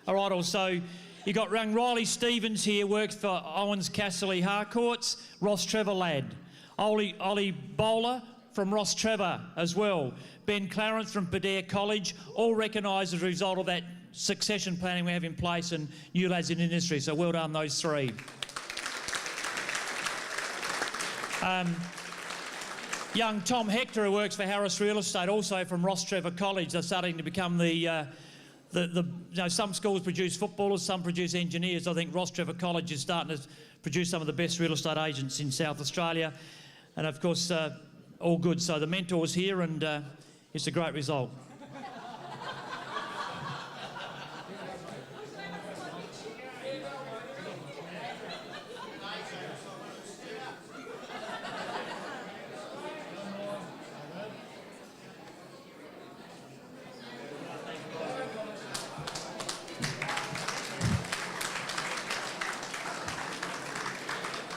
idols. So you've got young Riley Stevens here, works for Owens Casserly Harcourts, Ross Trevor lad. Ollie Bowler from Ross Trevor as well. Ben Clarence from Padare College, all recognised as a result of that succession planning we have in place and new lads in industry. So well done, those three. Young Tom Hector, who works for Harris Real Estate, also from Ross Trevor College. They're starting to become the some schools produce footballers, some produce engineers. I think Ross Trevor College is starting to produce some of the best real estate agents in South Australia. And of course, all good. So the mentor's here and it's a great result.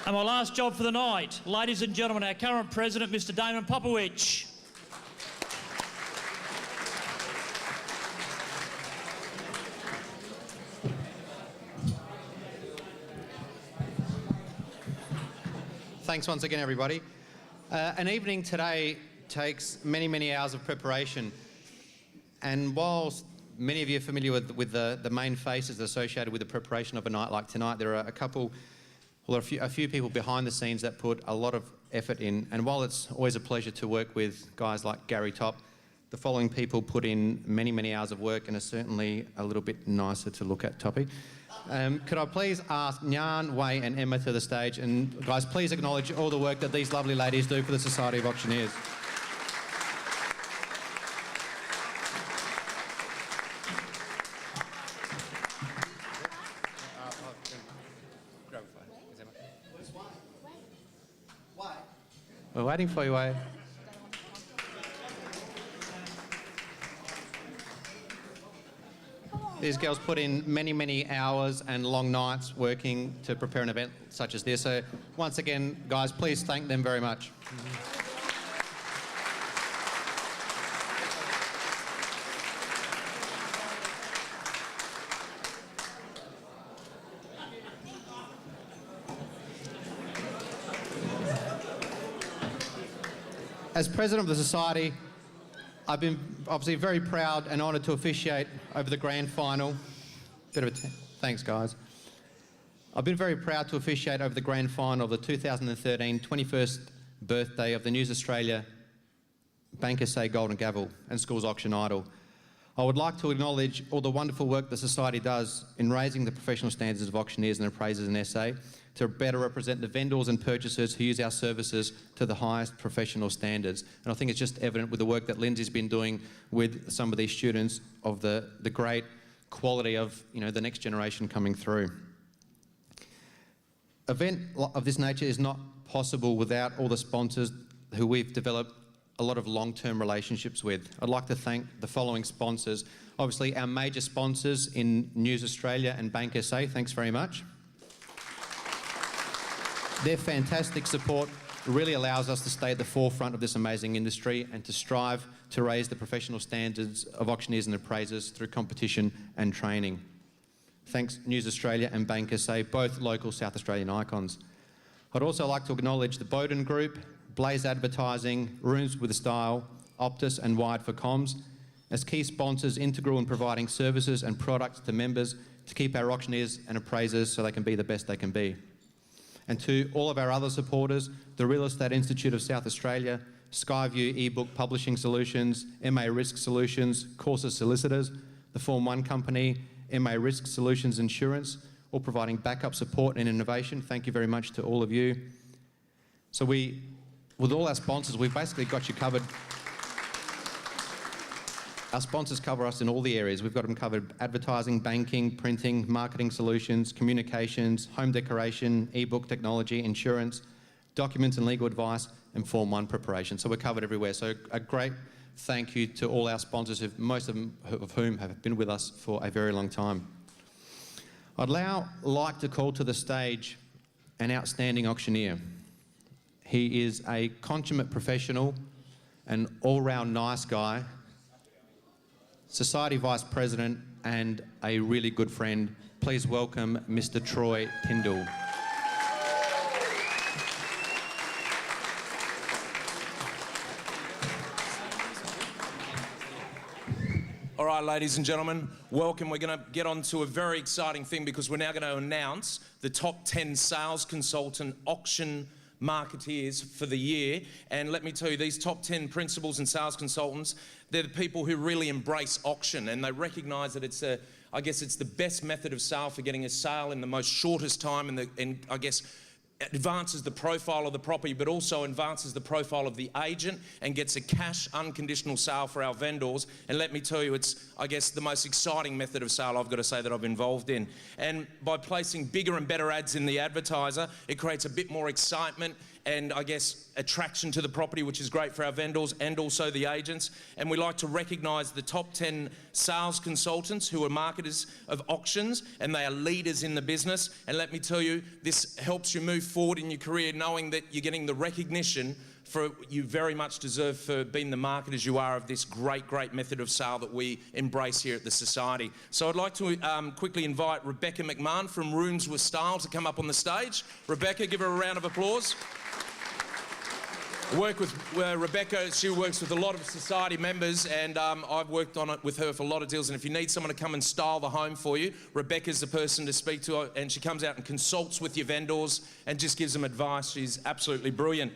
And my last job for the night, ladies and gentlemen, our current president, Mr. Damon Popovich. Thanks once again, everybody. An evening today takes many, many hours of preparation. And whilst many of you are familiar with the main faces associated with the preparation of a night like tonight, there are a few people behind the scenes that put a lot of effort in. And while it's always a pleasure to work with guys like Gary Top, the following people put in many, many hours of work and are certainly a little bit nicer to look at, Toppy. Could I please ask Nyan, Wei and Emma to the stage, and guys, please acknowledge all the work that these lovely ladies do for the Society of Auctioneers. We're waiting for you, Wei. These girls put in many, many hours and long nights working to prepare an event such as this. So once again, guys, please thank them very much. As president of the Society, I've been obviously very proud and honoured to officiate over the grand final. Thanks, guys. I've been very proud to officiate over the grand final of the 2013 21st birthday of the News Australia Bank SA Golden Gavel and Schools Auction Idol. I would like to acknowledge all the wonderful work the Society does in raising the professional standards of auctioneers and appraisers in SA to better represent the vendors and purchasers who use our services to the highest professional standards. And I think it's just evident with the work that Lindsay's been doing with some of these students of the great quality of the next generation coming through. An event of this nature is not possible without all the sponsors who we've developed a lot of long-term relationships with. I'd like to thank the following sponsors. Obviously, our major sponsors in News Australia and Bank SA, thanks very much. Their fantastic support really allows us to stay at the forefront of this amazing industry and to strive to raise the professional standards of auctioneers and appraisers through competition and training. Thanks News Australia and Bank SA, both local South Australian icons. I'd also like to acknowledge the Bowden Group, Blaze Advertising, Rooms with Style, Optus and Wired for Comms as key sponsors integral in providing services and products to members to keep our auctioneers and appraisers so they can be the best they can be. And to all of our other supporters, the Real Estate Institute of South Australia, Skyview eBook Publishing Solutions, MA Risk Solutions, Corsa Solicitors, the Form 1 company, MA Risk Solutions Insurance, all providing backup support and innovation. Thank you very much to all of you. So with all our sponsors, we've basically got you covered. Our sponsors cover us in all the areas. We've got them covered: advertising, banking, printing, marketing solutions, communications, home decoration, ebook technology, insurance, documents and legal advice, and Form 1 preparation. So we're covered everywhere. So a great thank you to all our sponsors, most of them of whom have been with us for a very long time. I'd now like to call to the stage an outstanding auctioneer. He is a consummate professional, an all-round nice guy, Society Vice President, and a really good friend. Please welcome Mr. Troy Tyndall. All right, ladies and gentlemen, welcome. We're going to get on to a very exciting thing because we're now going to announce the top 10 sales consultant auction marketeers for the year. And let me tell you, these top 10 principals and sales consultants, they're the people who really embrace auction, and they recognise that it's I guess it's the best method of sale for getting a sale in the most shortest time, and I guess advances the profile of the property, but also advances the profile of the agent and gets a cash unconditional sale for our vendors. And let me tell you, it's, I guess, the most exciting method of sale I've got to say that I've involved in. And by placing bigger and better ads in the advertiser, it creates a bit more excitement and, I guess, attraction to the property, which is great for our vendors and also the agents. And we like to recognise the top 10 sales consultants who are marketers of auctions, and they are leaders in the business. And let me tell you, this helps you move forward in your career knowing that you're getting the recognition for you very much deserve for being the marketers you are of this great, great method of sale that we embrace here at the Society. So I'd like to quickly invite Rebecca McMahon from Rooms with Style to come up on the stage. Rebecca, give her a round of applause. Work with Rebecca. She works with a lot of Society members, and I've worked on it with her for a lot of deals. And if you need someone to come and style the home for you, Rebecca's the person to speak to, and she comes out and consults with your vendors and just gives them advice. She's absolutely brilliant.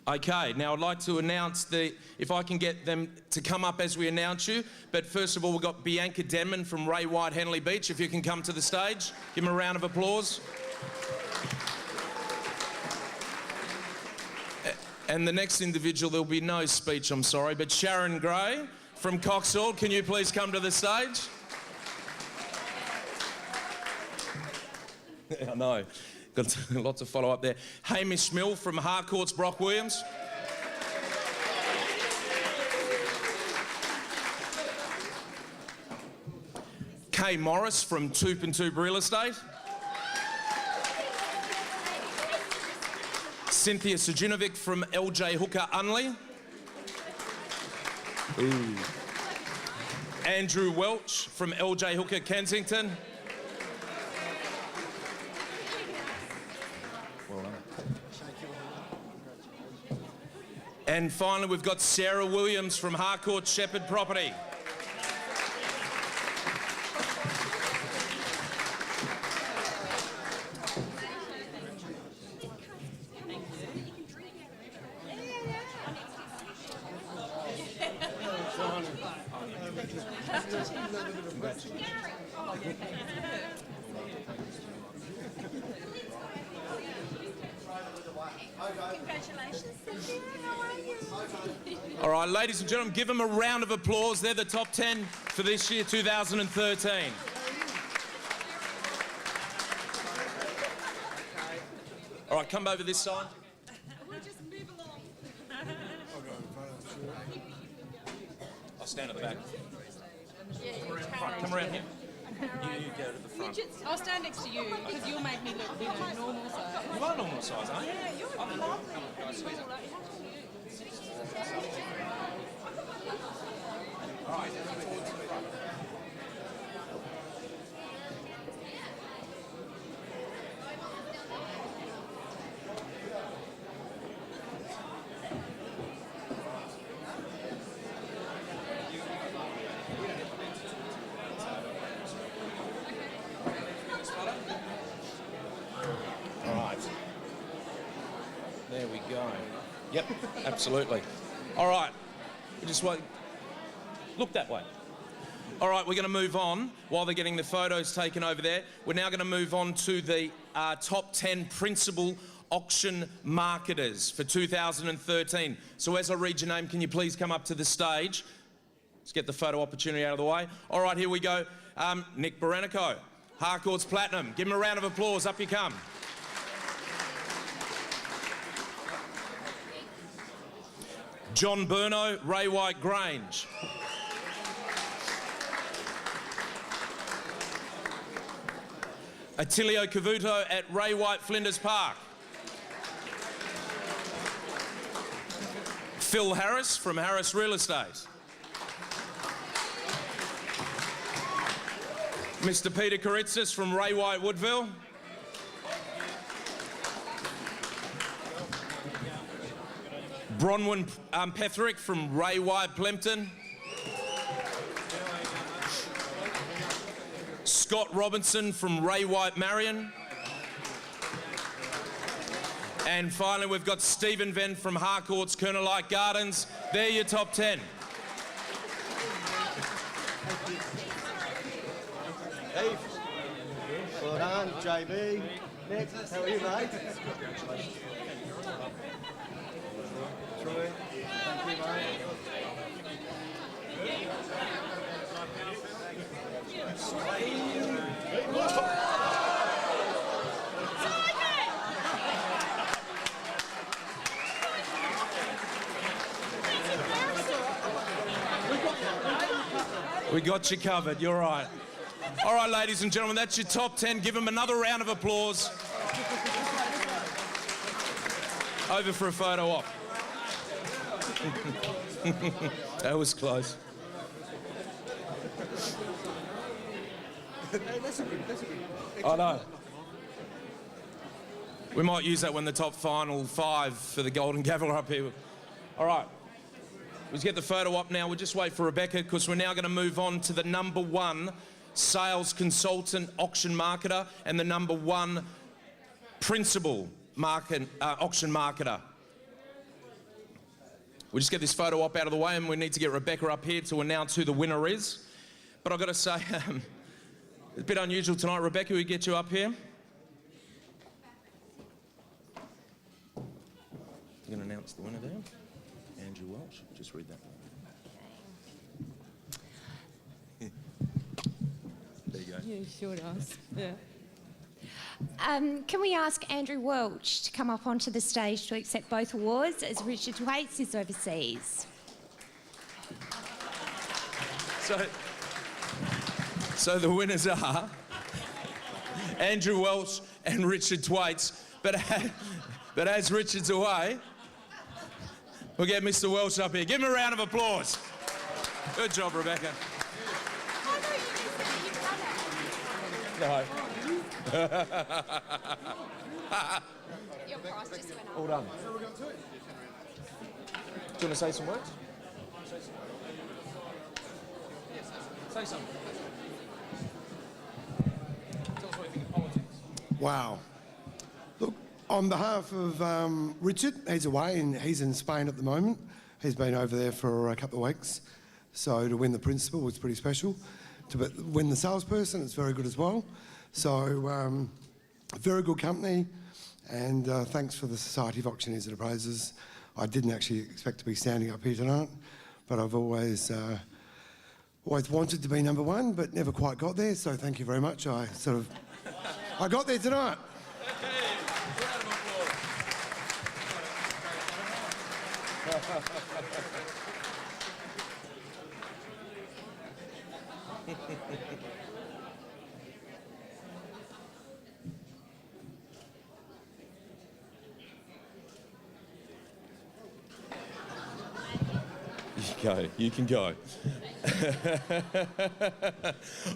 Okay, now I'd like to announce if I can get them to come up as we announce you. But first of all, we've got Bianca Denman from Ray White Henley Beach. If you can come to the stage, give them a round of applause. And the next individual, there'll be no speech, I'm sorry, but Sharon Gray from Coxall, can you please come to the stage? I know, got lots of follow-up there. Hamish Mill from Harcourt's Brock Williams. Kay Morris from Toop and Toop Real Estate. Cynthia Sujinovic from LJ Hooker Unley. Ooh. Andrew Welch from LJ Hooker Kensington. Well done. And finally, we've got Sarah Williams from Harcourt Shepherd Property. All right, ladies and gentlemen, give them a round of applause. They're the top 10 for this year, 2013. All right, come over this side. We'll just move along. I'll stand at the back. Yeah, Come around here. You go to the front. I'll stand next to you because you'll make me look, normal size. You are normal size, aren't you? Yeah, you're lovely. All right. All right. There we go. Yep, absolutely. All right. We just wait. Look that way. All right, we're going to move on while they're getting the photos taken over there. We're now going to move on to the top 10 principal auction marketers for 2013. So as I read your name, can you please come up to the stage? Let's get the photo opportunity out of the way. All right, here we go. Nick Barenico, Harcourt's Platinum. Give him a round of applause. Up you come. John Burno, Ray White Grange. Attilio Cavuto at Ray White Flinders Park. Phil Harris from Harris Real Estate. Mr. Peter Karitzis from Ray White Woodville. Bronwyn Petherick from Ray White Plimpton. Scott Robinson from Ray White Marion. And finally, we've got Stephen Venn from Harcourt's Kernelite Gardens. They're your top 10. Eve. Well done, JB. Next, how are you, mate? Troy, thank you, mate. We got you covered, you're right. All right, ladies and gentlemen, that's your top 10. Give them another round of applause. Over for a photo op. That was close. I know. We might use that when the top final 5 for the Golden Gavel are up here. All right. Let's get the photo op now. We'll just wait for Rebecca because we're now going to move on to the number 1 sales consultant auction marketer and the number 1 principal auction marketer. We'll just get this photo op out of the way and we need to get Rebecca up here to announce who the winner is. But I've got to say, it's a bit unusual tonight. Rebecca, we get you up here. You're going to announce the winner there? Andrew Welch. Just read that one. There you go. You sure does. Yeah. Can we ask Andrew Welch to come up onto the stage to accept both awards as Richard Waits is overseas? So the winners are Andrew Welch and Richard Waits. But as Richard's away, we'll get Mr. Welch up here. Give him a round of applause. Good job, Rebecca. No. Your price just went up. All done. Do you want to say some words? Say something. Tell us what you think of politics. Wow. Look, on behalf of Richard, he's away and he's in Spain at the moment. He's been over there for a couple of weeks. So to win the principal was pretty special. To win the salesperson, it's very good as well. So, very good company, and thanks for the Society of Auctioneers and Appraisers. I didn't actually expect to be standing up here tonight, but I've always wanted to be number 1, but never quite got there, so thank you very much. I got there tonight. You can go.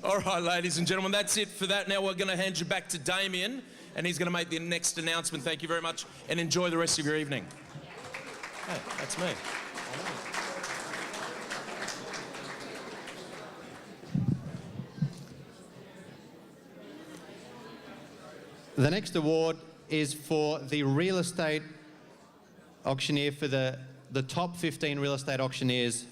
All right, ladies and gentlemen, that's it for that. Now we're going to hand you back to Damien, and he's going to make the next announcement. Thank you very much, and enjoy the rest of your evening. Hey, that's me. The next award is for the real estate auctioneer for the top 15 real estate auctioneers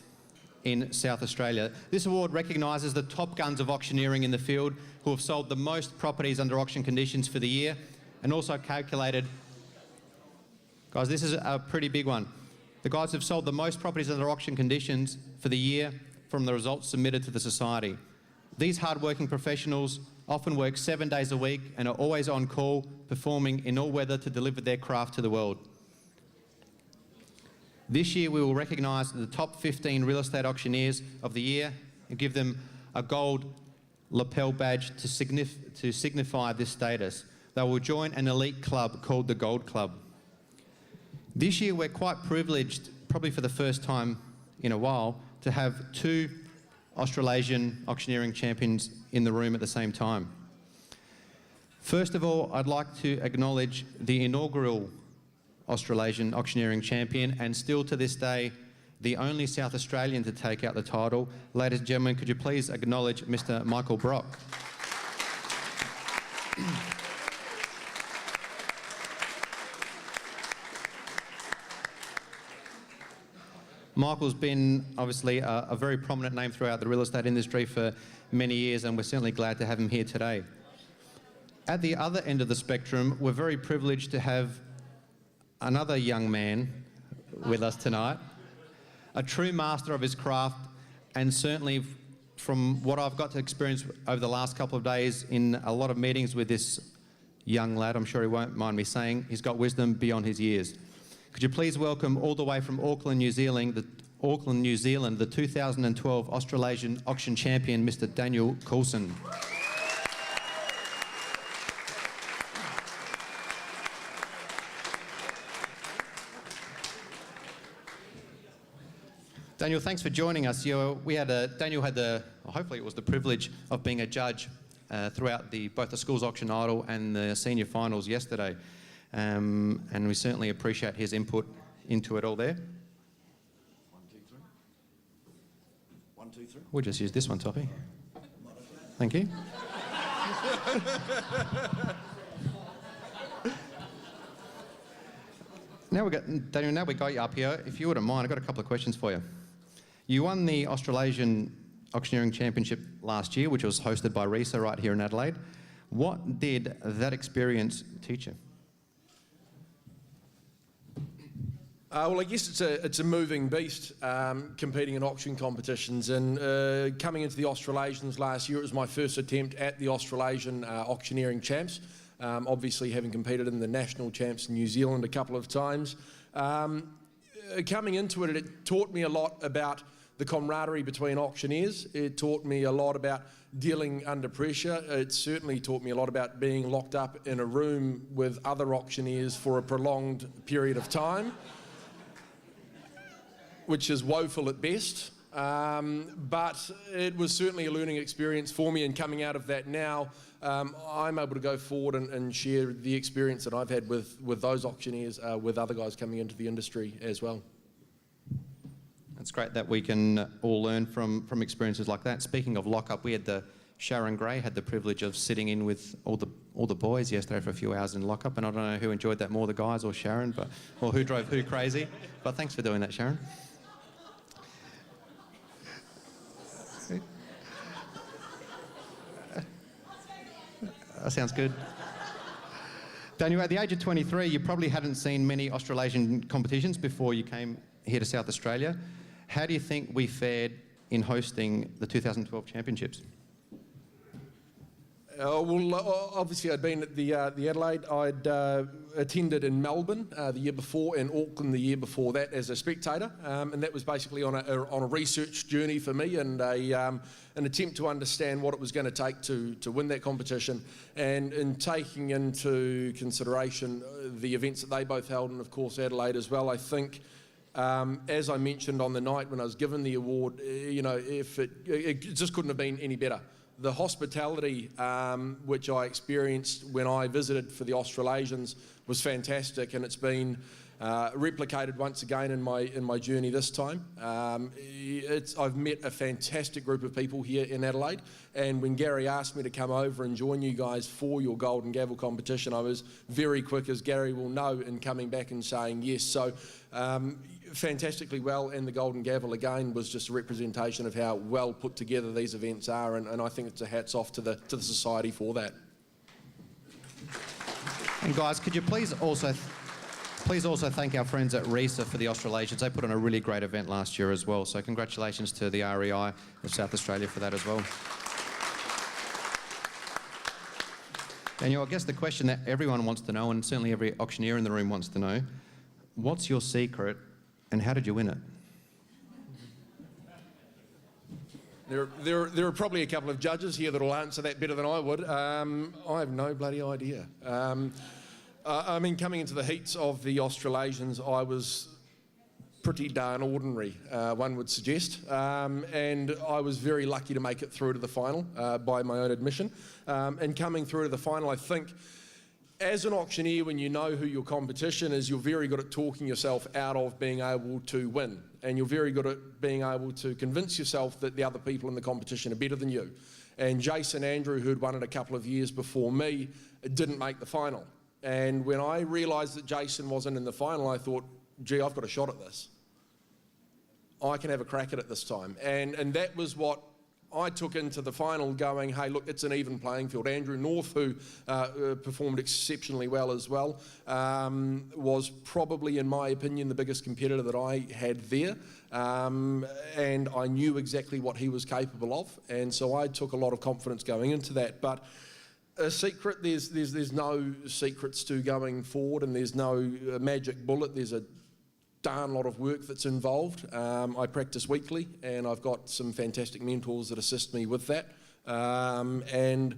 in South Australia. This award recognises the top guns of auctioneering in the field who have sold the most properties under auction conditions for the year, and also calculated, guys, this is a pretty big one. The guys who've sold the most properties under auction conditions for the year from the results submitted to the Society. These hard-working professionals often work 7 days a week and are always on call, performing in all weather to deliver their craft to the world. This year we will recognise the top 15 real estate auctioneers of the year and give them a gold lapel badge to signify this status. They will join an elite club called the Gold Club. This year we're quite privileged, probably for the first time in a while, to have 2 Australasian auctioneering champions in the room at the same time. First of all, I'd like to acknowledge the inaugural Australasian auctioneering champion, and still to this day, the only South Australian to take out the title. Ladies and gentlemen, could you please acknowledge Mr. Michael Brock. Michael's been obviously a very prominent name throughout the real estate industry for many years, and we're certainly glad to have him here today. At the other end of the spectrum, we're very privileged to have another young man with us tonight, a true master of his craft, and certainly from what I've got to experience over the last couple of days in a lot of meetings with this young lad, I'm sure he won't mind me saying, he's got wisdom beyond his years. Could you please welcome all the way from Auckland, New Zealand, the 2012 Australasian Auction Champion, Mr. Daniel Coulson. Daniel, thanks for joining us. Daniel had hopefully it was the privilege of being a judge throughout both the Schools Auction Idol and the senior finals yesterday. And we certainly appreciate his input into it all there. 1, 2, 3. 1, 2, 3. We'll just use this one, Toppy. Thank you. Daniel, now we got you up here. If you wouldn't mind, I've got a couple of questions for you. You won the Australasian Auctioneering Championship last year, which was hosted by RISA right here in Adelaide. What did that experience teach you? Well, I guess it's a moving beast, competing in auction competitions. And coming into the Australasians last year, it was my first attempt at the Australasian Auctioneering Champs. Obviously, having competed in the National Champs in New Zealand a couple of times. Coming into it, it taught me a lot about the camaraderie between auctioneers. It taught me a lot about dealing under pressure. It certainly taught me a lot about being locked up in a room with other auctioneers for a prolonged period of time, which is woeful at best. But it was certainly a learning experience for me, and coming out of that now, I'm able to go forward and share the experience that I've had with those auctioneers, with other guys coming into the industry as well. It's great that we can all learn from experiences like that. Speaking of lockup, we had Sharon Gray had the privilege of sitting in with all the boys yesterday for a few hours in lockup, and I don't know who enjoyed that more, the guys or Sharon, or who drove who crazy. But thanks for doing that, Sharon. That sounds good. Daniel, at the age of 23, you probably hadn't seen many Australasian competitions before you came here to South Australia. How do you think we fared in hosting the 2012 championships? Well, obviously I'd been at the Adelaide. I'd attended in Melbourne the year before, and Auckland the year before that as a spectator, and that was basically on a research journey for me, and an attempt to understand what it was going to take to win that competition, and in taking into consideration the events that they both held, and of course Adelaide as well. I think, as I mentioned on the night when I was given the award, if it just couldn't have been any better. The hospitality which I experienced when I visited for the Australasians was fantastic, and it's been replicated once again in my journey this time. I've met a fantastic group of people here in Adelaide, and when Gary asked me to come over and join you guys for your Golden Gavel competition, I was very quick, as Gary will know, in coming back and saying yes. So fantastically well, and the Golden Gavel again was just a representation of how well put together these events are, and I think it's a hats off to the society for that. And guys, could you please also thank our friends at RESA for the Australasians. They put on a really great event last year as well. So congratulations to the REI of South Australia for that as well. Daniel, I guess the question that everyone wants to know, and certainly every auctioneer in the room wants to know, what's your secret and how did you win it? There are probably a couple of judges here that will answer that better than I would. I have no bloody idea. I mean, coming into the heats of the Australasians, I was pretty darn ordinary, one would suggest. And I was very lucky to make it through to the final by my own admission. And coming through to the final, I think, as an auctioneer, when you know who your competition is, you're very good at talking yourself out of being able to win. And you're very good at being able to convince yourself that the other people in the competition are better than you. And Jason Andrew, who'd won it a couple of years before me, didn't make the final. And when I realised that Jason wasn't in the final, I thought, gee, I've got a shot at this. I can have a crack at it this time. And that was what I took into the final, going, hey, look, it's an even playing field. Andrew North, who performed exceptionally well as well, was probably, in my opinion, the biggest competitor that I had there. And I knew exactly what he was capable of. And so I took a lot of confidence going into that. But a secret, there's no secrets to going forward, and there's no magic bullet. There's a darn lot of work that's involved. I practice weekly, and I've got some fantastic mentors that assist me with that. And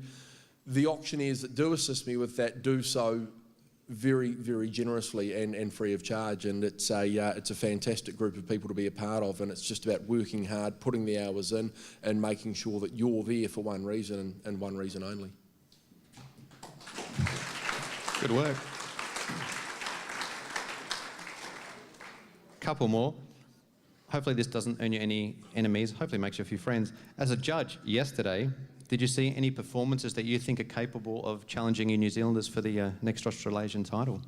the auctioneers that do assist me with that do so very, very generously and free of charge. And it's a fantastic group of people to be a part of, and it's just about working hard, putting the hours in, and making sure that you're there for one reason and one reason only. Good work. Couple more. Hopefully this doesn't earn you any enemies. Hopefully it makes you a few friends. As a judge yesterday, did you see any performances that you think are capable of challenging you New Zealanders for the next Australasian title?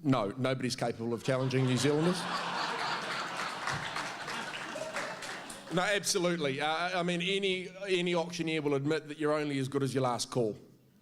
No, nobody's capable of challenging New Zealanders. No, absolutely. I mean, any auctioneer will admit that you're only as good as your last call.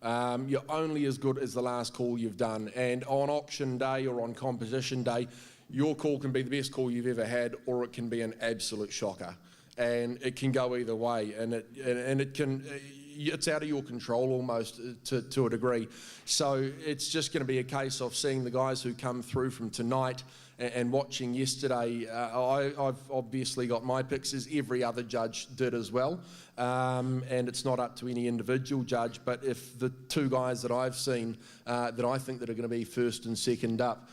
You're only as good as the last call you've done. And on auction day or on competition day, your call can be the best call you've ever had, or it can be an absolute shocker. And it can go either way. And it's out of your control almost to a degree. So it's just going to be a case of seeing the guys who come through from tonight and watching yesterday. I've obviously got my picks, as every other judge did as well. And it's not up to any individual judge, but if the two guys that I've seen that I think that are going to be first and second up,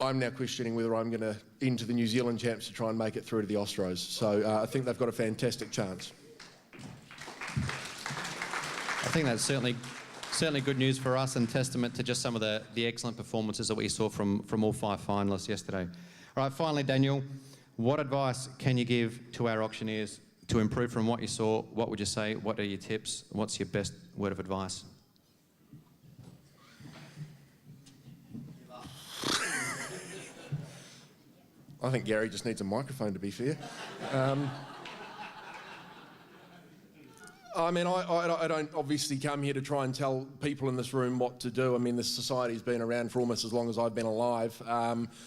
I'm now questioning whether I'm going to enter the New Zealand champs to try and make it through to the Ostros. So I think they've got a fantastic chance. I think that's certainly good news for us, and testament to just some of the excellent performances that we saw from all 5 finalists yesterday. All right, finally, Daniel, what advice can you give to our auctioneers to improve from what you saw? What would you say? What are your tips? What's your best word of advice? I think Gary just needs a microphone, to be fair. I mean, I don't obviously come here to try and tell people in this room what to do. I mean, this society's been around for almost as long as I've been alive,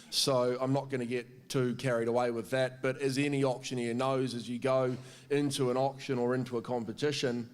so I'm not going to get too carried away with that. But as any auctioneer knows, as you go into an auction or into a competition,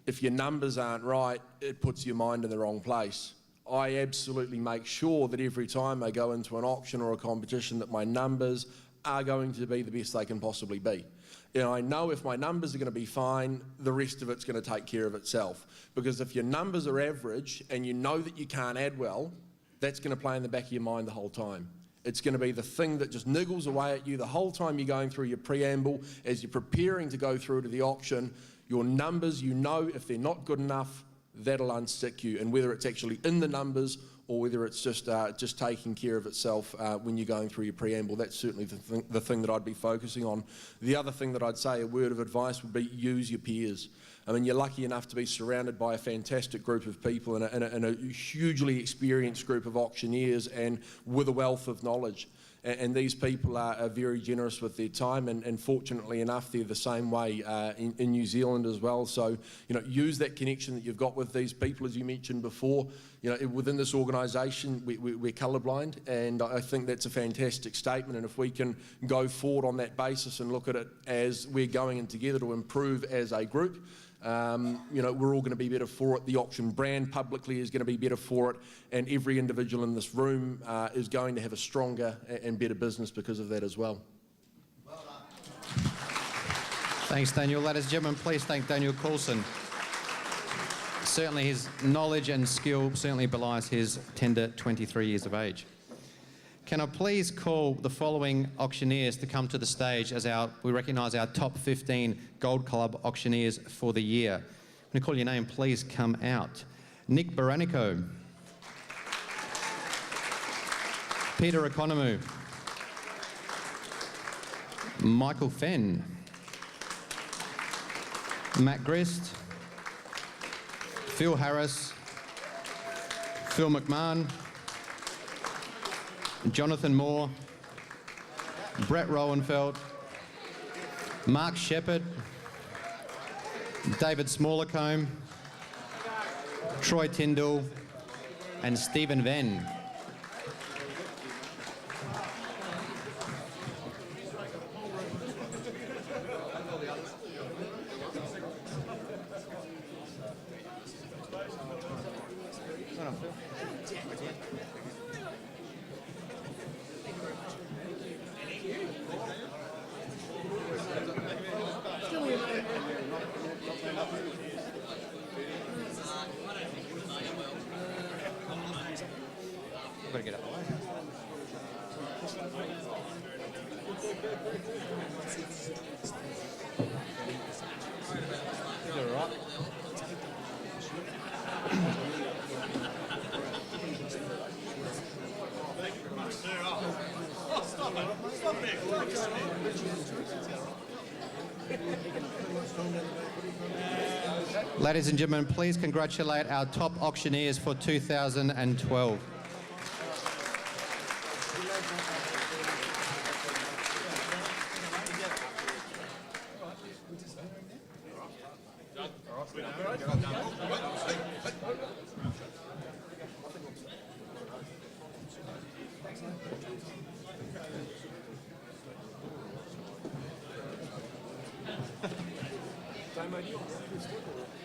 if your numbers aren't right, it puts your mind in the wrong place. I absolutely make sure that every time I go into an auction or a competition that my numbers are going to be the best they can possibly be. You know, I know if my numbers are going to be fine, the rest of it's going to take care of itself. Because if your numbers are average and you know that you can't add well, that's going to play in the back of your mind the whole time. It's going to be the thing that just niggles away at you the whole time you're going through your preamble, as you're preparing to go through to the auction. Your numbers, you know, if they're not good enough, that'll unstick you. And whether it's actually in the numbers or whether it's just taking care of itself when you're going through your preamble, that's certainly the thing that I'd be focusing on. The other thing that I'd say, a word of advice, would be use your peers. I mean, you're lucky enough to be surrounded by a fantastic group of people and a hugely experienced group of auctioneers and with a wealth of knowledge. And these people are very generous with their time, and fortunately enough, they're the same way in New Zealand as well. So, use that connection that you've got with these people, as you mentioned before. Within this organisation, we're colourblind, and I think that's a fantastic statement. And if we can go forward on that basis and look at it as we're going in together to improve as a group, we're all going to be better for it. The auction brand publicly is going to be better for it, and every individual in this room is going to have a stronger and better business because of that as well. Thanks, Daniel. Ladies and gentlemen, please thank Daniel Coulson. Certainly his knowledge and skill certainly belies his tender 23 years of age. Can I please call the following auctioneers to come to the stage as we recognise our top 15 Gold Club auctioneers for the year. I'm going to call your name, please come out. Nick Baranico. Peter Economou. Michael Fenn. Matt Grist. Phil Harris. Phil McMahon. Jonathan Moore, Brett Rowenfeld, Mark Shepherd, David Smallercombe, Troy Tyndall, and Stephen Venn. Better get up the way. You're all right. Ladies and gentlemen, please congratulate our top auctioneers for 2012.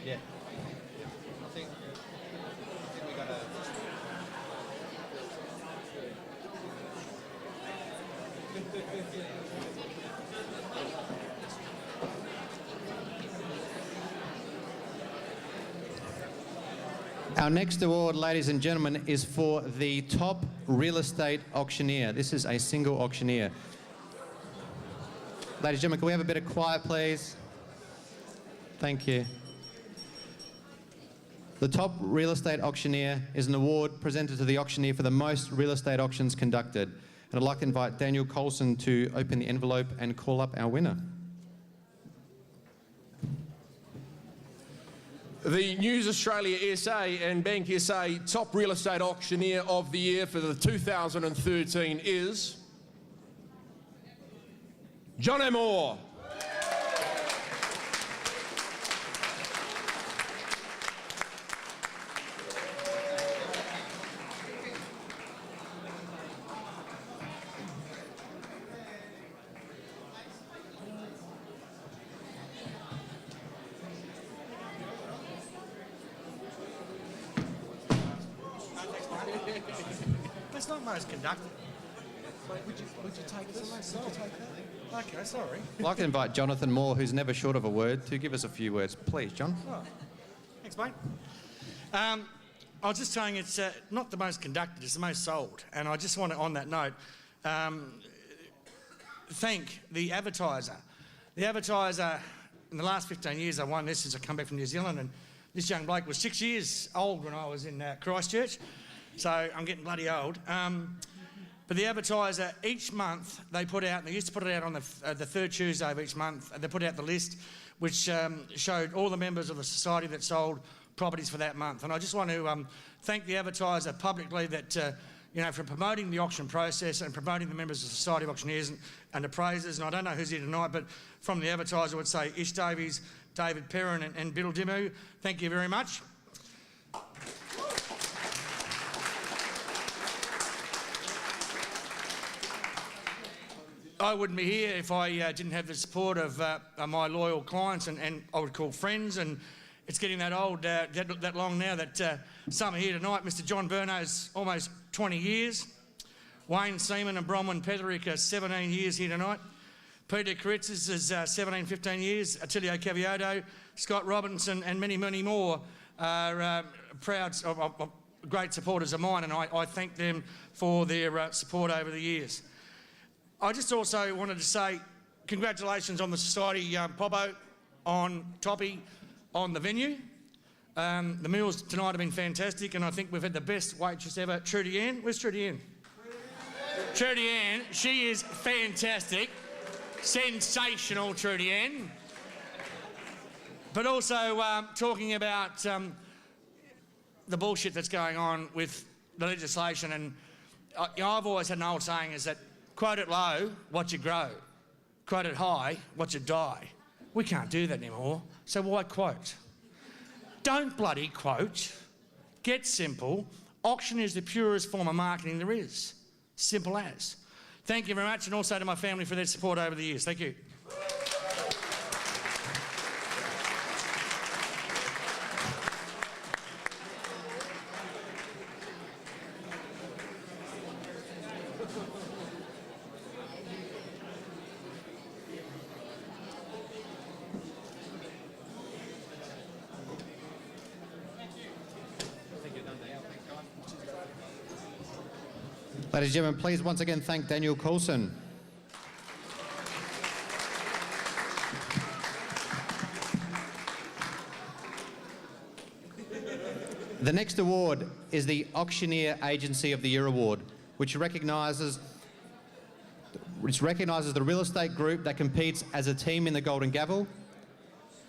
Yeah. I think we got a... Our next award, ladies and gentlemen, is for the top real estate auctioneer. This is a single auctioneer. Ladies and gentlemen, can we have a bit of quiet, please? Thank you. The top real estate auctioneer is an award presented to the auctioneer for the most real estate auctions conducted. And I'd like to invite Daniel Coulson to open the envelope and call up our winner. The News Australia SA and Bank SA top real estate auctioneer of the year for the 2013 is John Moore. That's not most conducted. Would you take this? Would you take that? Okay, sorry. I'd like to invite Jonathan Moore, who's never short of a word, to give us a few words. Please, John. Oh, thanks, mate. I was just saying it's not the most conducted, it's the most sold. And I just want to, on that note, thank the advertiser. The advertiser, in the last 15 years, I won this since I come back from New Zealand, and this young bloke was 6 years old when I was in Christchurch, so I'm getting bloody old. But the Advertiser, each month they put out, and they used to put it out on the third Tuesday of each month, they put out the list which showed all the members of the society that sold properties for that month. And I just want to thank the Advertiser publicly that, for promoting the auction process and promoting the members of the Society of Auctioneers and appraisers. And I don't know who's here tonight, but from the Advertiser I would say Ish Davies, David Perrin and Biddle Dimmu. Thank you very much. I wouldn't be here if I didn't have the support of my loyal clients and I would call friends, and it's getting that old, that long now that some are here tonight. Mr John Burno's almost 20 years. Wayne Seaman and Bronwyn Petherick are 17 years here tonight. Peter Karitzis is 17, 15 years. Attilio Cavioto, Scott Robinson and many, many more are proud, great supporters of mine, and I thank them for their support over the years. I just also wanted to say congratulations on the Society, Pobo, on Toppy, on the venue. The meals tonight have been fantastic, and I think we've had the best waitress ever. Trudy Ann, where's Trudy Ann? Trudy Ann, she is fantastic. Sensational, Trudy Ann. But also talking about the bullshit that's going on with the legislation, and I've always had an old saying is that quote it low, watch it grow. Quote it high, watch it die. We can't do that anymore, so why quote? Don't bloody quote. Get simple. Auction is the purest form of marketing there is. Simple as. Thank you very much, and also to my family for their support over the years. Thank you. Ladies and gentlemen, please once again thank Daniel Coulson. The next award is the Auctioneer Agency of the Year Award, which recognises the real estate group that competes as a team in the Golden Gavel,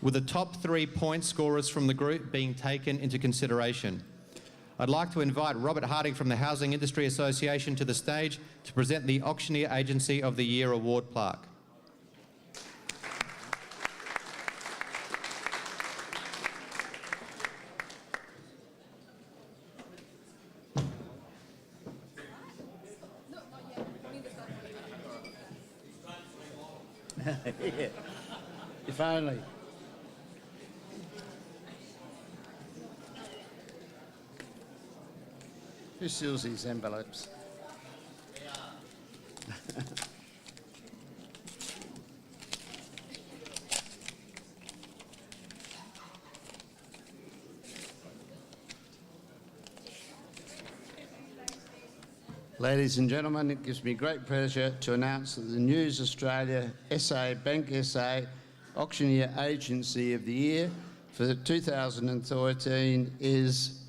with the top 3 point scorers from the group being taken into consideration. I'd like to invite Robert Harding from the Housing Industry Association to the stage to present the Auctioneer Agency of the Year Award plaque. Yeah. If only. Who seals these envelopes? Ladies and gentlemen, it gives me great pleasure to announce that the News Australia SA Bank SA Auctioneer Agency of the Year for 2013 is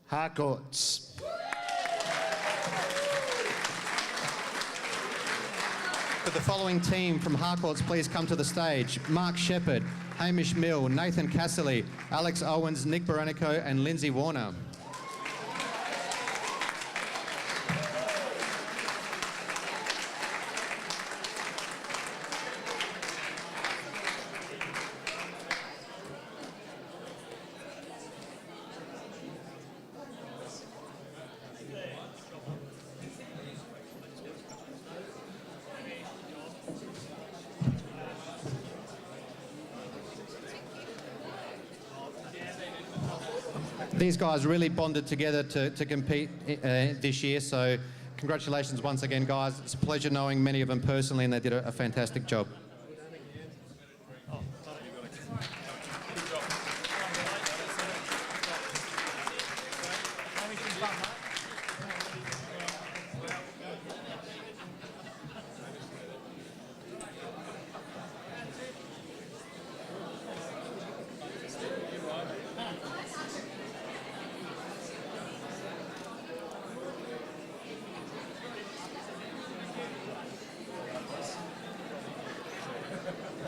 Harcourts. Could the following team from Harcourts please come to the stage? Mark Shepherd, Hamish Mill, Nathan Casserly, Alex Owens, Nick Baranico and Lindsay Warner. These guys really bonded together to compete this year, so congratulations once again, guys. It's a pleasure knowing many of them personally, and they did a fantastic job.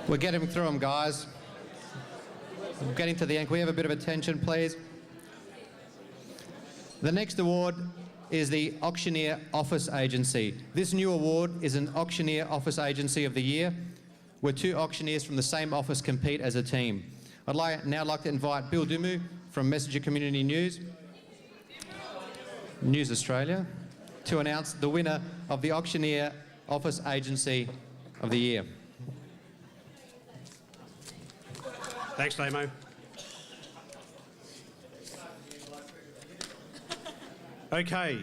We're getting through them, guys. We're getting to the end. Can we have a bit of attention, please? The next award is the Auctioneer Office Agency. This new award is an Auctioneer Office Agency of the Year, where 2 auctioneers from the same office compete as a team. I'd now like to invite Bill Dumu from Messenger Community News Australia, to announce the winner of the Auctioneer Office Agency of the Year. Thanks, Damo. Okay.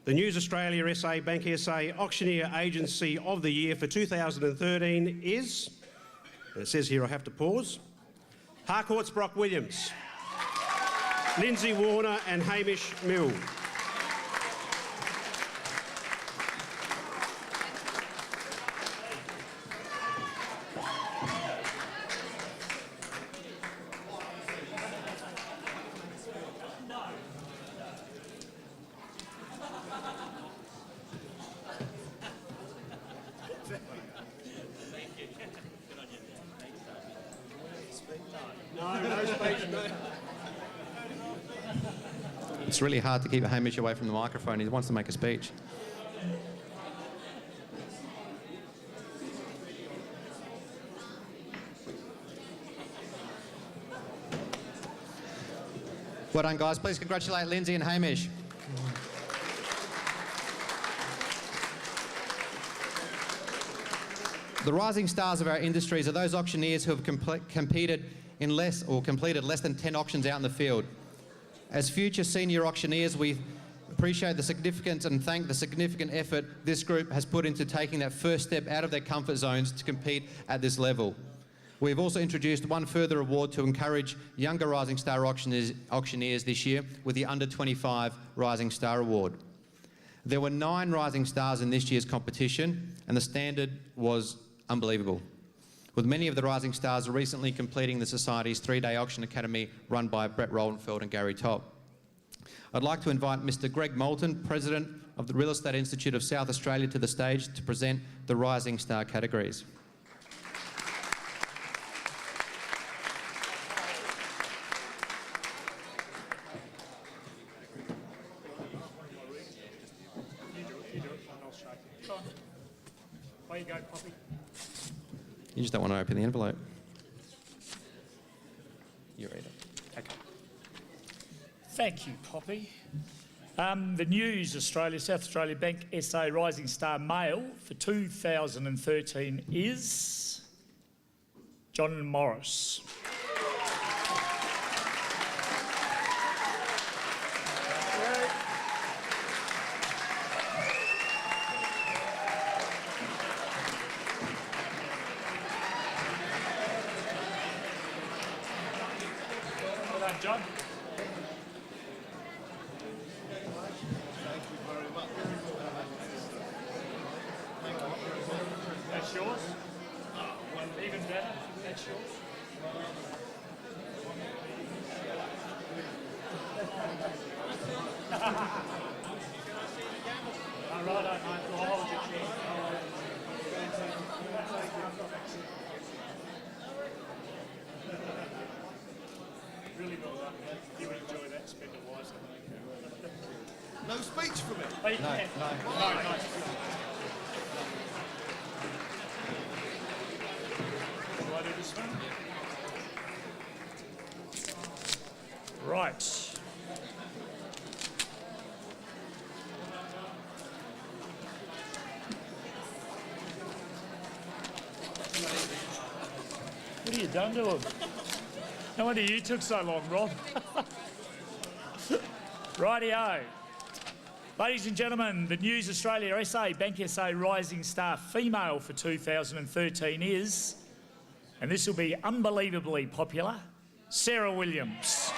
The News Australia SA Bank SA Auctioneer Agency of the Year for 2013 is, and it says here I have to pause, Harcourt's Brock Williams, Lindsay Warner and Hamish Mill. No speech, no. It's really hard to keep Hamish away from the microphone. He wants to make a speech. Well done, guys. Please congratulate Lindsay and Hamish. The rising stars of our industries are those auctioneers who have competed in less or completed less than 10 auctions out in the field. As future senior auctioneers, we appreciate the significance and thank the significant effort this group has put into taking that first step out of their comfort zones to compete at this level. We've also introduced one further award to encourage younger Rising Star auctioneers this year with the Under 25 Rising Star Award. There were 9 Rising Stars in this year's competition, and the standard was unbelievable, with many of the Rising Stars recently completing the Society's 3-day auction academy run by Brett Roldenfeld and Gary Topp. I'd like to invite Mr. Greg Moulton, President of the Real Estate Institute of South Australia, to the stage to present the Rising Star categories. Away you go, Poppy. You just don't want to open the envelope. You read it. Okay. Thank you, Poppy. The News Australia, South Australia Bank SA Rising Star Male for 2013 is John Morris. Well done, John. That's yours. Even better. That's yours. All right, I'll hold your chair. Really well done. You would enjoy that. Spend it wisely. No speech from it. Oh, you can. No. Shall I do this one? Right. What have you done to him? No wonder you took so long, Rob. Rightio. Ladies and gentlemen, the News Australia SA Bank SA Rising Star Female for 2013 is, and this will be unbelievably popular, Sarah Williams.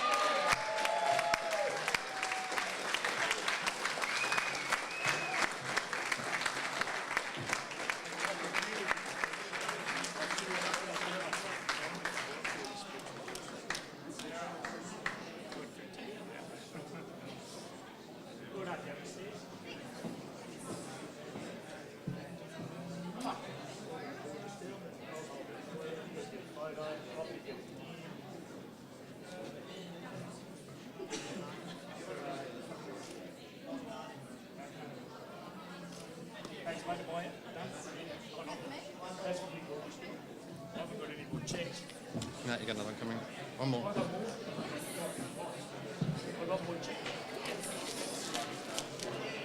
No, you got another one coming. One more.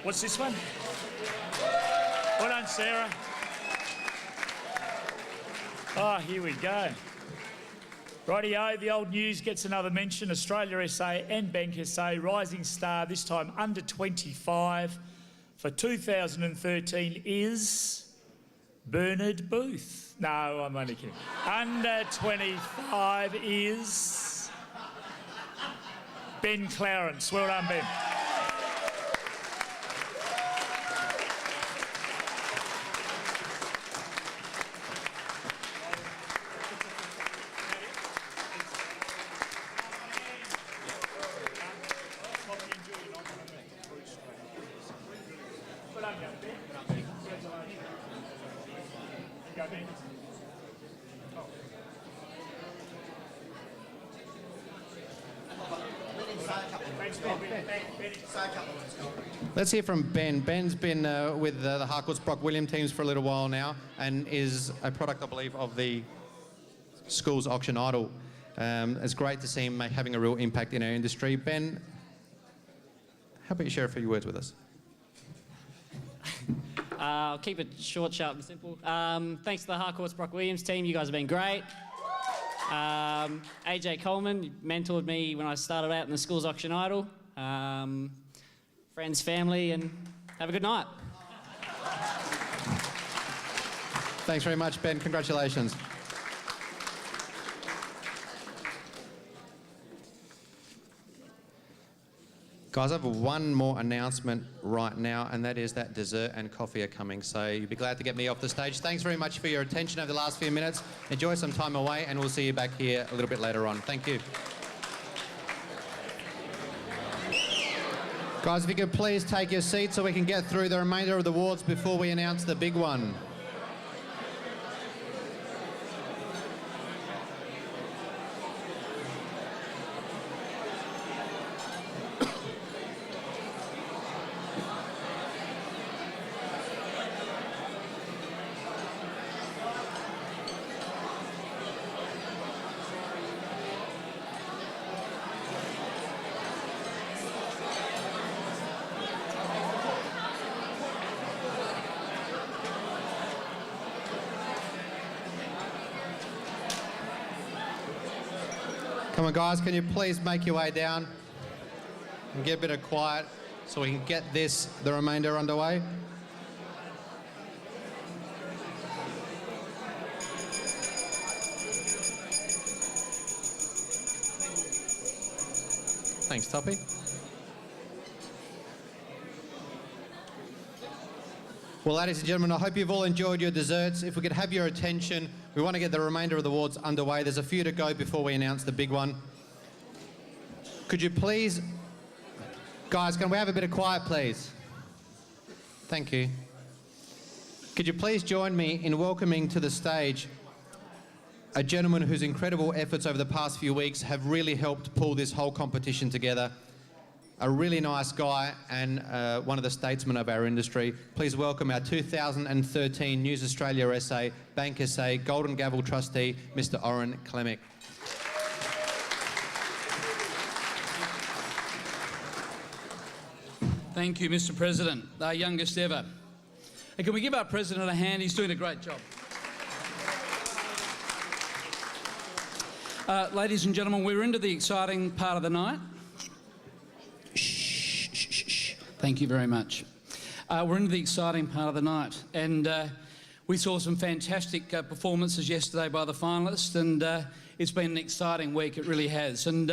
What's this one? Well done, Sarah. Oh, here we go. Rightio, the old news gets another mention. Australia SA and Bank SA, rising star, this time under 25 for 2013 is Bernard Booth. No, I'm only kidding. Under 25 is Ben Clarence. Well done, Ben. Let's hear from Ben. Ben's been with the Harcourts Brock William teams for a little while now and is a product, I believe, of the school's auction idol. It's great to see him having a real impact in our industry. Ben, how about you share a few words with us? I'll keep it short, sharp and simple. Thanks to the Harcourts Brock Williams team. You guys have been great. AJ Coleman mentored me when I started out in the school's auction idol. Friends, family, and have a good night. Thanks very much, Ben. Congratulations. Guys, I have one more announcement right now, and that is that dessert and coffee are coming. So you'll be glad to get me off the stage. Thanks very much for your attention over the last few minutes. Enjoy some time away, and we'll see you back here a little bit later on. Thank you. Guys, if you could please take your seats so we can get through the remainder of the awards before we announce the big one. Come on, guys, can you please make your way down and get a bit of quiet so we can get the remainder underway? Thanks, Toppy. Well, ladies and gentlemen, I hope you've all enjoyed your desserts. If we could have your attention, we want to get the remainder of the awards underway. There's a few to go before we announce the big one. Could you please... Guys, can we have a bit of quiet, please? Thank you. Could you please join me in welcoming to the stage a gentleman whose incredible efforts over the past few weeks have really helped pull this whole competition together. A really nice guy and one of the statesmen of our industry. Please welcome our 2013 News Australia SA, Bank SA, Golden Gavel trustee, Mr. Oren Klemick. Thank you, Mr. President. Our youngest ever. And can we give our President a hand? He's doing a great job. Ladies and gentlemen, we're into the exciting part of the night. Thank you very much. We're into the exciting part of the night, and we saw some fantastic performances yesterday by the finalists, and it's been an exciting week, it really has. And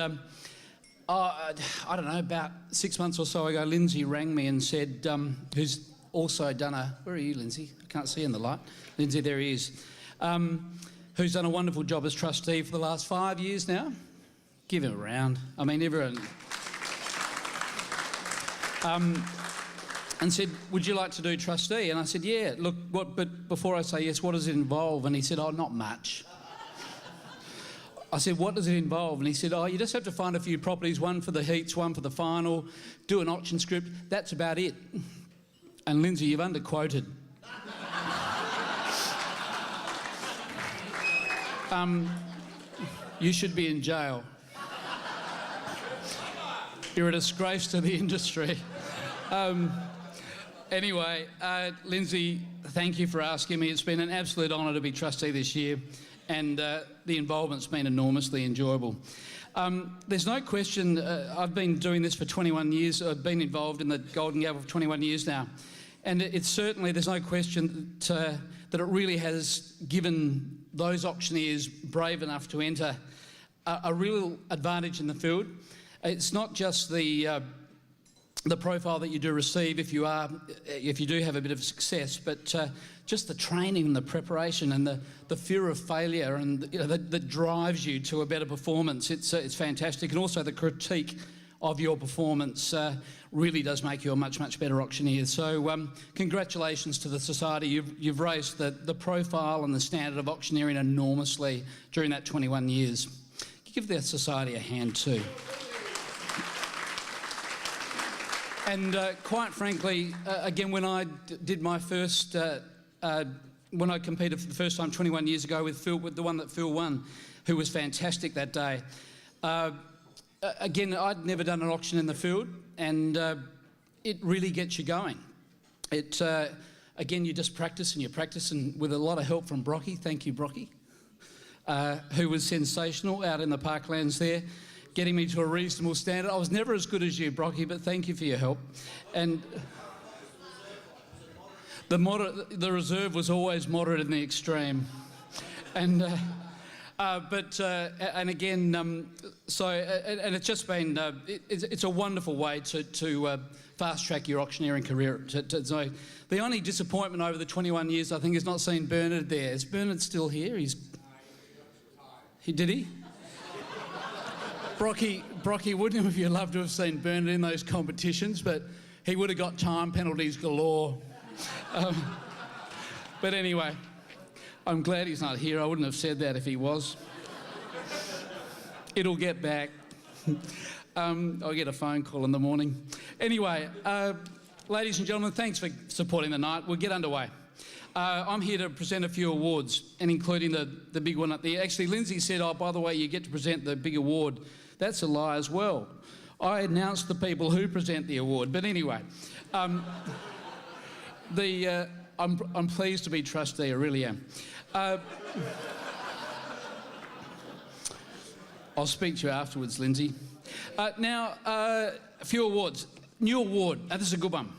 I don't know, about 6 months or so ago, Lindsay rang me and said, who's also done a... Where are you, Lindsay? I can't see in the light. Lindsay, there he is. Who's done a wonderful job as trustee for the last 5 years now. Give him a round. I mean, everyone... and said, would you like to do trustee? And I said, yeah, look, but before I say yes, what does it involve? And he said, oh, not much. I said, what does it involve? And he said, oh, you just have to find a few properties, one for the heats, one for the final, do an auction script, that's about it. And Lindsay, you've underquoted. You should be in jail. You're a disgrace to the industry. Anyway, Lindsay, thank you for asking me. It's been an absolute honour to be trustee this year, and the involvement's been enormously enjoyable. There's no question, I've been doing this for 21 years. I've been involved in the Golden Gavel for 21 years now. And it's certainly, there's no question that it really has given those auctioneers brave enough to enter a real advantage in the field. It's not just the profile that you do receive if you do have a bit of success, but just the training and the preparation and the fear of failure and that drives you to a better performance. It's fantastic, and also the critique of your performance really does make you a much, much better auctioneer. So congratulations to the Society. You've raised the profile and the standard of auctioneering enormously during that 21 years. Give the Society a hand too. And quite frankly, again, when I did my first, when I competed for the first time 21 years ago with Phil, with the one that Phil won, who was fantastic that day. Again, I'd never done an auction in the field, and it really gets you going. Again, you just practice and you practice, and with a lot of help from Brocky, thank you, Brocky, who was sensational out in the parklands there, getting me to a reasonable standard. I was never as good as you, Brocky, but thank you for your help. And the reserve was always moderate in the extreme. And again, and it's just been, it's a wonderful way to fast track your auctioneering career. So the only disappointment over the 21 years, I think, is not seeing Bernard there. Is Bernard still here? Did he? Brocky, wouldn't have you loved to have seen Bernard in those competitions, but he would have got time penalties galore. But anyway, I'm glad he's not here. I wouldn't have said that if he was. It'll get back. I'll get a phone call in the morning. Anyway, ladies and gentlemen, thanks for supporting the night. We'll get underway. I'm here to present a few awards, and including the big one up there. Actually, Lindsay said, oh, by the way, you get to present the big award. That's a lie as well. I announced the people who present the award. But anyway, I'm pleased to be trustee, I really am. I'll speak to you afterwards, Lindsay. Now, a few awards. New award. Now, this is a good one.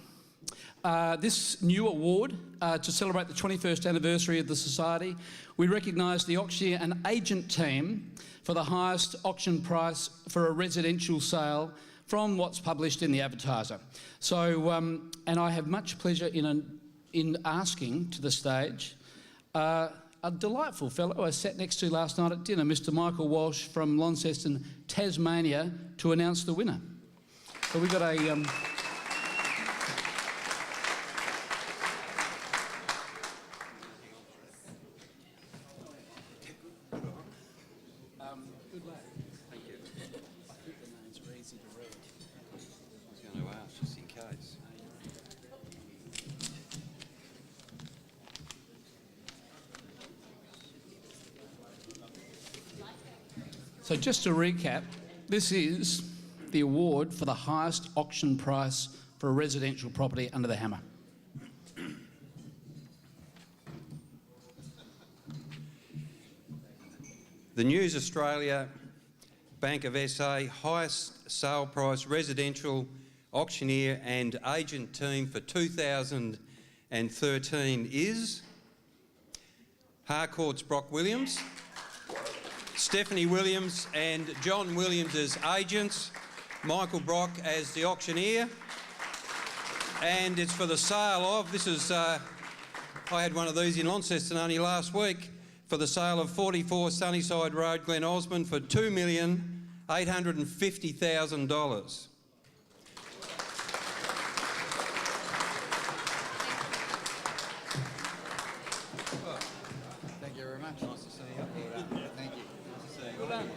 This new award, to celebrate the 21st anniversary of the Society, we recognise the auctioneer and agent team for the highest auction price for a residential sale from what's published in the Advertiser. So, and I have much pleasure in asking to the stage a delightful fellow I sat next to last night at dinner, Mr. Michael Walsh from Launceston, Tasmania, to announce the winner. So we've got a... Good lad. Thank you. I think the names are easy to read. I was going to ask, just in case. So just to recap, this is the award for the highest auction price for a residential property under the hammer. The News Australia Bank of SA highest sale price residential auctioneer and agent team for 2013 is Harcourt's Brock Williams, Stephanie Williams and John Williams as agents, Michael Brock as the auctioneer, and it's for the sale of, this is, I had one of these in Launceston only last week, for the sale of 44 Sunnyside Road, Glen Osmond, for $2,850,000. Thank you very much. Nice to see you. Thank you. Nice to see you. Well done.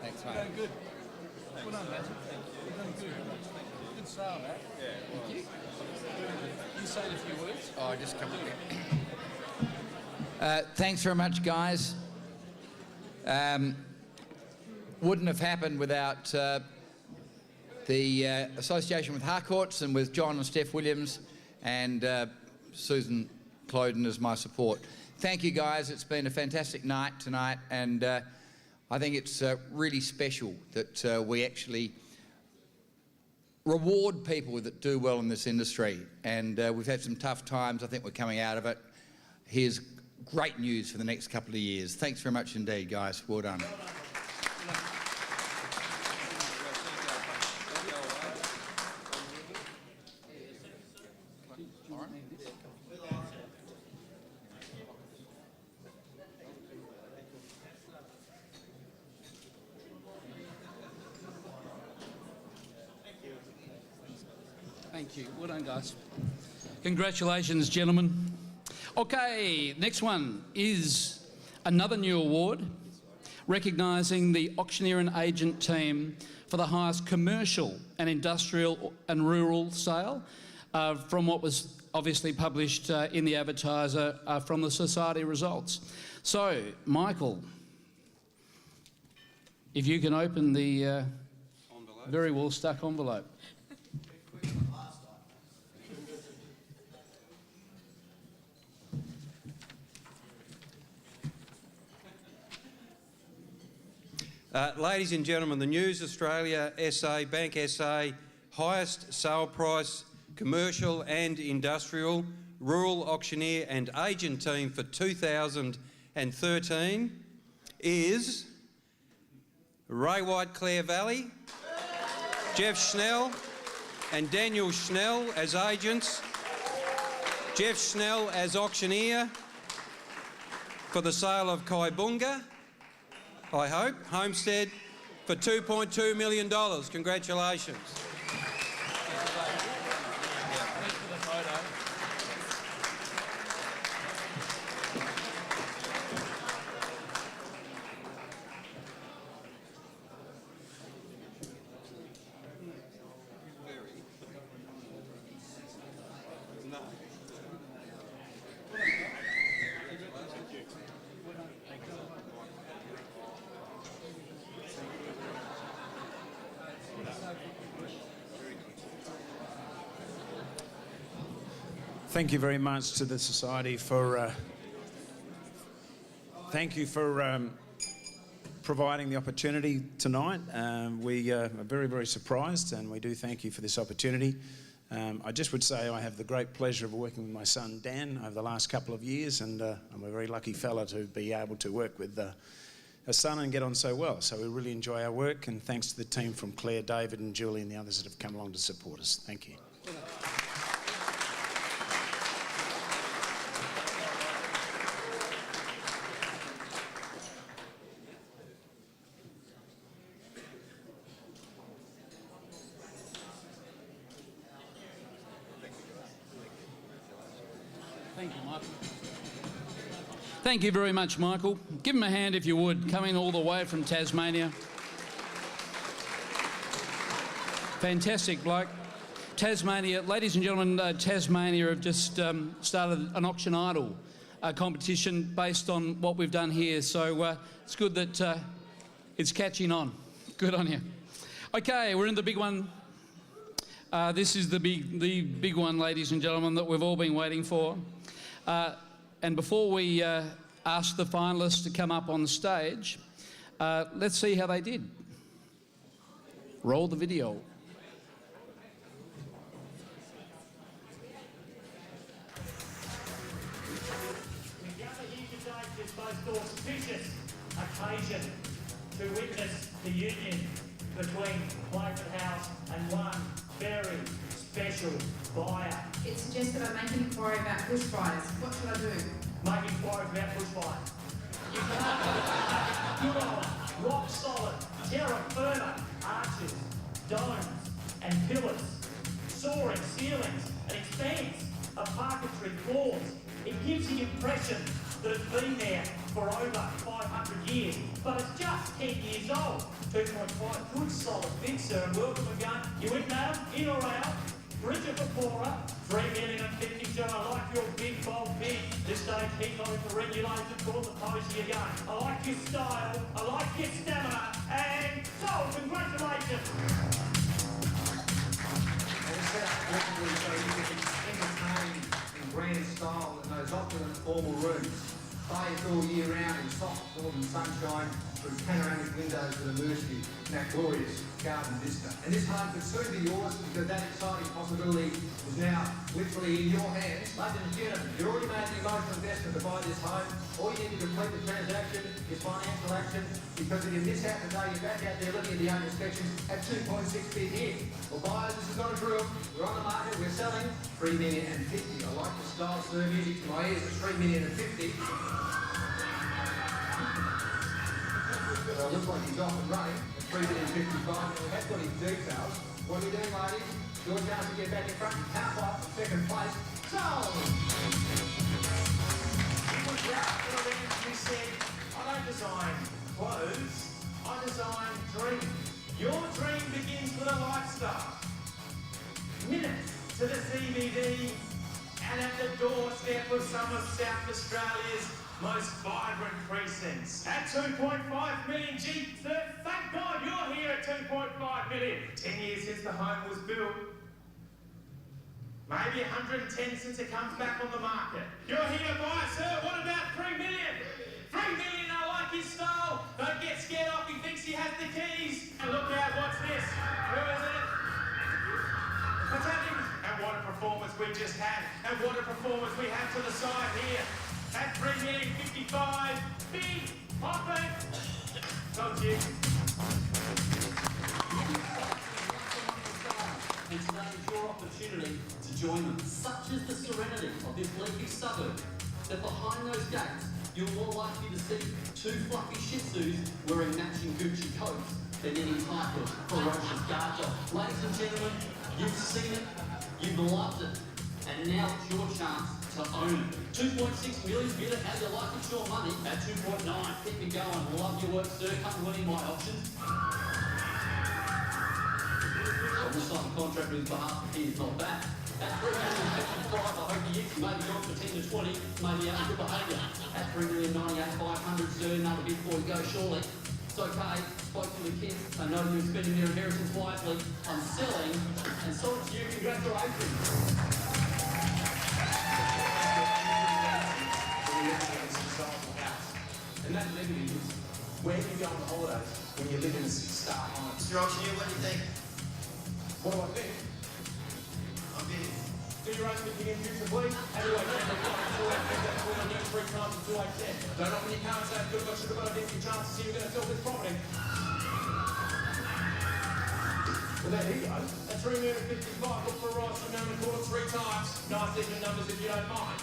Thanks, mate. Well done, good. Well done, Matt. Thank you. Well done, good. Good sale, Matt. Yeah. Thank you. You saying a few words? Oh, I just come up here. Thanks very much, guys. Wouldn't have happened without the association with Harcourts and with John and Steph Williams and Susan Cloden as my support. Thank you guys, it's been a fantastic night tonight, and I think it's really special that we actually reward people that do well in this industry, and we've had some tough times. I think we're coming out of it. Here's great news for the next couple of years. Thanks very much indeed, guys. Well done. Thank you. Well done, guys. Congratulations, gentlemen. Okay, next one is another new award, recognising the auctioneer and agent team for the highest commercial and industrial and rural sale from what was obviously published in the Advertiser from the society results. So, Michael, if you can open the very well stuck envelope. Ladies and gentlemen, the News Australia SA, Bank SA, highest sale price, commercial and industrial, rural auctioneer and agent team for 2013 is Ray White Clare Valley, Jeff Schnell and Daniel Schnell as agents, Jeff Schnell as auctioneer for the sale of Kaibunga, I hope, Homestead, for $2.2 million. Congratulations. Thank you very much to the Society for providing the opportunity tonight. We are very, very surprised, and we do thank you for this opportunity. I just would say I have the great pleasure of working with my son Dan over the last couple of years, and I'm a very lucky fella to be able to work with a son and get on so well. So we really enjoy our work, and thanks to the team from Claire, David and Julie and the others that have come along to support us. Thank you. Thank you, Michael. Thank you very much, Michael. Give him a hand if you would, coming all the way from Tasmania. Fantastic bloke. Tasmania, ladies and gentlemen, Tasmania have just started an auction idol competition based on what we've done here. So it's good that it's catching on. Good on you. Okay, we're in the big one. This is the big one, ladies and gentlemen, that we've all been waiting for. And before we ask the finalists to come up on the stage, let's see how they did. Roll the video. We gather here today for this most auspicious occasion to witness the union between Playford House and one very special buyer. It suggests that I make an inquiry about bushfires. What should I do? Make inquiries about bushfires. You can't good old, rock solid, terra firma arches, domes and pillars, soaring ceilings, an expanse of parquetry floors. It gives the impression that it's been there for over 500 years, but it's just 10 years old. 2.5, good solid bid, sir, and welcome again. You in, madam? In or out? Bridget Rapora, 3,050,000. I like your big, bold bid. Just don't keep on to regulate the court, the pose of your gun. I like your style, I like your stamina, and so, congratulations. And it's set up perfectly so you can entertain in grand style in those opulent formal rooms. Bathed all year round in soft northern sunshine through panoramic windows that immerse you in that glorious garden vista. And this home could soon be yours because that exciting possibility is now literally in your hands. Ladies and gentlemen, you've already made the emotional investment to buy this home. All you need to complete the transaction is financial action, because if you miss out today, you're back out there looking at the own inspections at 2.6 bid here. Well, buyers, this is not a drill. We're on the market, we're selling $3 million and 50. I like the style, sir, music to my ears at $3 million and 50. Well, looks like he's off and running at $3 million and 55. We have got his details. What are we doing, ladies? Your chance to get back in front. You can't fight for second place. Sold! You said, I don't design clothes, I design dreams. Your dream begins with a lifestyle. Minutes to the CBD and at the doorstep of some of South Australia's most vibrant precincts. At 2.5 million, gee, thank God you're here at 2.5 million. 10 years since the home was built. Maybe 110 since it comes back on the market. You're here to buy it, sir. What about 3 million? 3 million, I like his style. Don't get scared off, he thinks he has the keys. And look out, what's this? Who is it? What's happening? And what a performance we just had. And what a performance we have to the side here. At 3 million, 55. Big, popping. Told you. And today is your opportunity to join them. Such is the serenity of this leafy suburb that behind those gates you're more likely to see two fluffy Shih Tzus wearing matching Gucci coats than any type of ferocious guard dog. Ladies and gentlemen, you've seen it, you've loved it, and now it's your chance to own it. 2.6 million bidder, how you like it, your money at 2.9. Keep me going, love your work, sir. Come winning my options. I will sign the contract with his behalf if he is not back. At 355, I hope you maybe on for 10 to 20, maybe out of good behaviour. At 3,098,500, sir, another bid before you go, surely. It's okay, spoke to the kids, I know you're spending their inheritance wisely. I'm selling, and so it's you, congratulations. And that living is where you go on holidays when you live in a 6-star home. Mr. Auctioneer, what do you think? What do I think? I'm bidding. Do your own thinking in future, please. How do I think the client to it? That's all I need 3 times at 2 8 10. Don't open your car and say, good, but should have got a decent chance to see you're going to sell this property. Well, there you go. At 3 million and 55, look for a rise from down the court 3 times. Nice even numbers if you don't mind.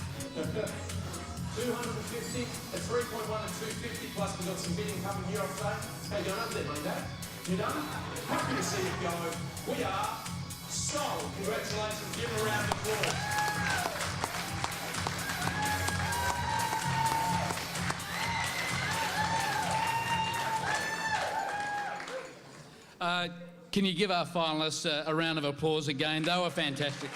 250 at 3.1 and 250, plus we've got some bidding coming here on today. How you going up there, mate, Dad? You done? Happy to see it go. We are sold. Congratulations. Give them a round of applause. Can you give our finalists a round of applause again? They were fantastic.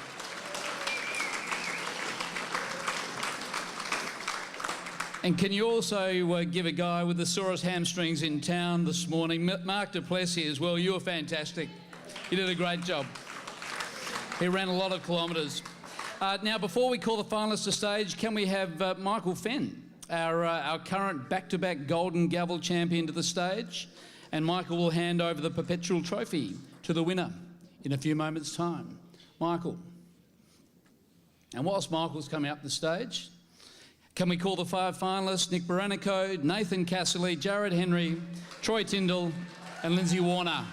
And can you also give a guy with the sorest hamstrings in town this morning, Mark Duplessis as well? You were fantastic. You did a great job. He ran a lot of kilometres. Now, before we call the finalists to stage, can we have Michael Fenn, our current back-to-back Golden Gavel champion, to the stage? And Michael will hand over the Perpetual Trophy to the winner in a few moments' time. Michael. And whilst Michael's coming up the stage, can we call the 5 finalists? Nick Baranico, Nathan Casserly, Jared Henry, Troy Tyndall and Lindsay Warner.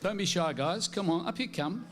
Don't be shy, guys. Come on, up you come.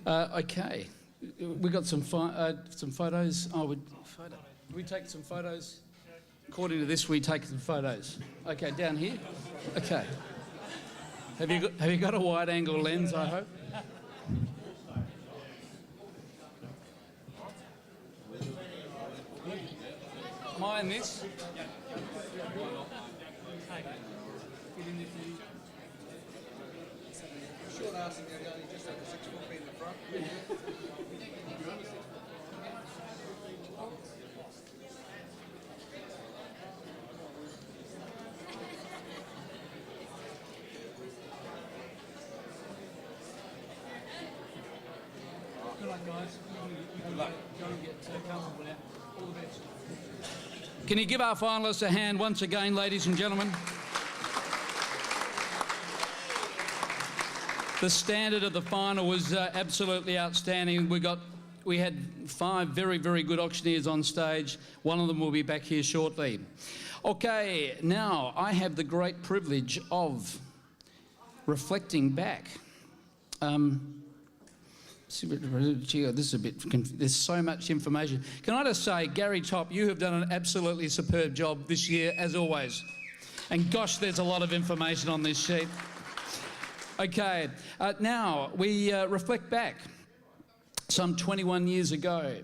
Okay, we got some photos. Would we take some photos? According to this, we take some photos. Okay, down here. Okay. Have you got a wide-angle lens? I hope. Am I in this? Short ass and you're only just over 6 foot in the front. Good luck, guys. Good luck. Go and get comfortable now. All the best. Can you give our finalists a hand once again, ladies and gentlemen? The standard of the final was absolutely outstanding. We had 5 very, very good auctioneers on stage. One of them will be back here shortly. Okay, now I have the great privilege of reflecting back. This is a bit. There's so much information. Can I just say, Gary Top, you have done an absolutely superb job this year, as always. And gosh, there's a lot of information on this sheet. Okay, now we reflect back some 21 years ago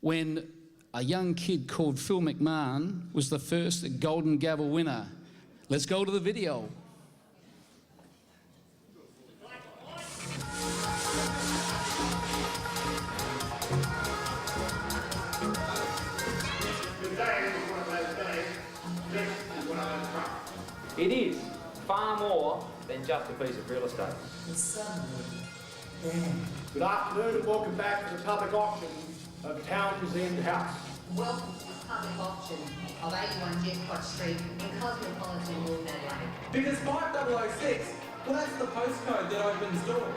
when a young kid called Phil McMahon was the first Golden Gavel winner. Let's go to the video. It is far more than just a piece of real estate. Good afternoon and welcome back to the public auction of Townsend's End House. Welcome to the public auction of 81 Jetcott Street in Cosmopolitan North Adelaide. Because 5006, well, that's the postcode that opens doors.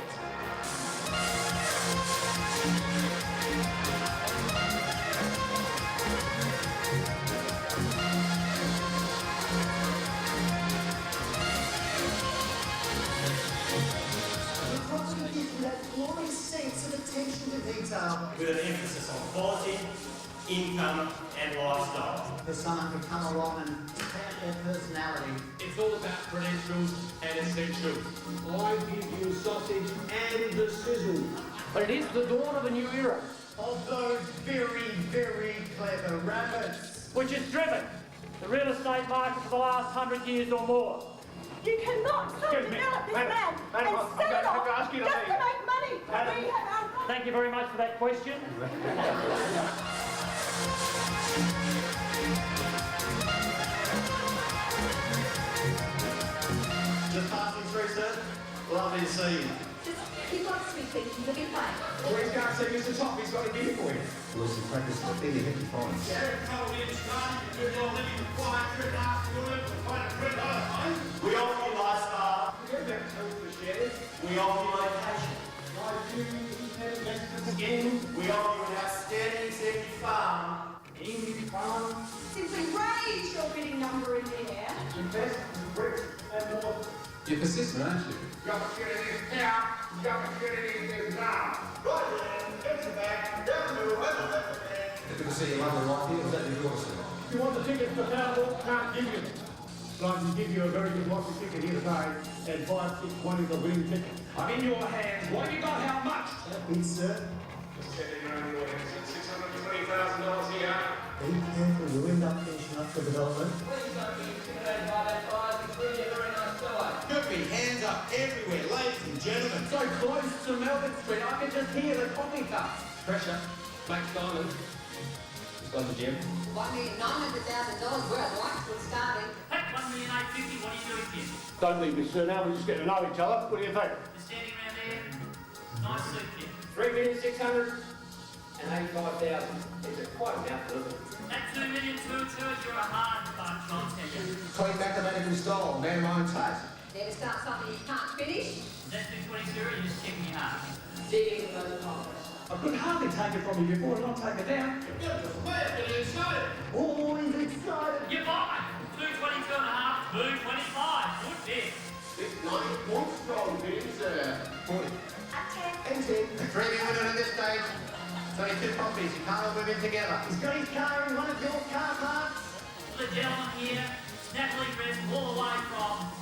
With an emphasis on quality, income and lifestyle. For someone to come along and stamp their personality. It's all about credentials and essentials. I give you sausage and the sizzle. But it is the dawn of a new era. Of those very, very clever rabbits. Which has driven the real estate market for the last 100 years or more. You cannot develop this land and sell it off just to make money. We have our... Thank you very much for that question. Just passing through, sir. Lovely to see you. You've got to speak things to be paid. Well, he's going to see Mr. Top. He's got a gift for you. Listen, practice the fairly hefty fines. We offer you lifestyle. We offer you location. We offer you an outstanding safety farm. Simply raise your bidding number in the air. Invest in bricks and more. You're persistent, aren't you? The opportunity is now. The opportunity is now. Right then, it's a bag. Down the middle, It's good to see you, London, right here. Is that your daughter? If you want the tickets for Powerball, can't give you them. But I can give you a very good lottery ticket here today, and 561 is a winning ticket. I'm in your hands. What have you got? How much? Please, sir. Just checking around your hands. $620,000 here. Be careful, you end up finishing up the development. Please don't be intimidated by that prize. It's really a very nice fellow. Could be hands up everywhere, ladies and gentlemen. So close to Melbourne Street, I can just hear the coffee cup. Pressure. Max Diamond. He's gone to the gym. $1,900,000. We're at Whitewood starting. Hey, $1,850,000. What are you doing here? Don't leave me, sir. Now we're just getting to know each other. What do you think? Just standing around there. Nice suit kit. $3,685,000. It's quite a mouthful, isn't it? That 2,222,000, you're a hard bunch, I'll tell you. Clean mathematical style, man my own taste. Never start something you can't finish. That's been 22, you're just kicking your heart. Dig into those pockets. I could hardly take it from you before and not take it down. You're just way getting excited. Always excited. You're fine. 222 and a half, 225. Good bid. What's strong bids, 40. At 10. And 10. two copies. You can't all move in together. He's got his car in one of your car parks. The gentleman here, snappily dressed all the way from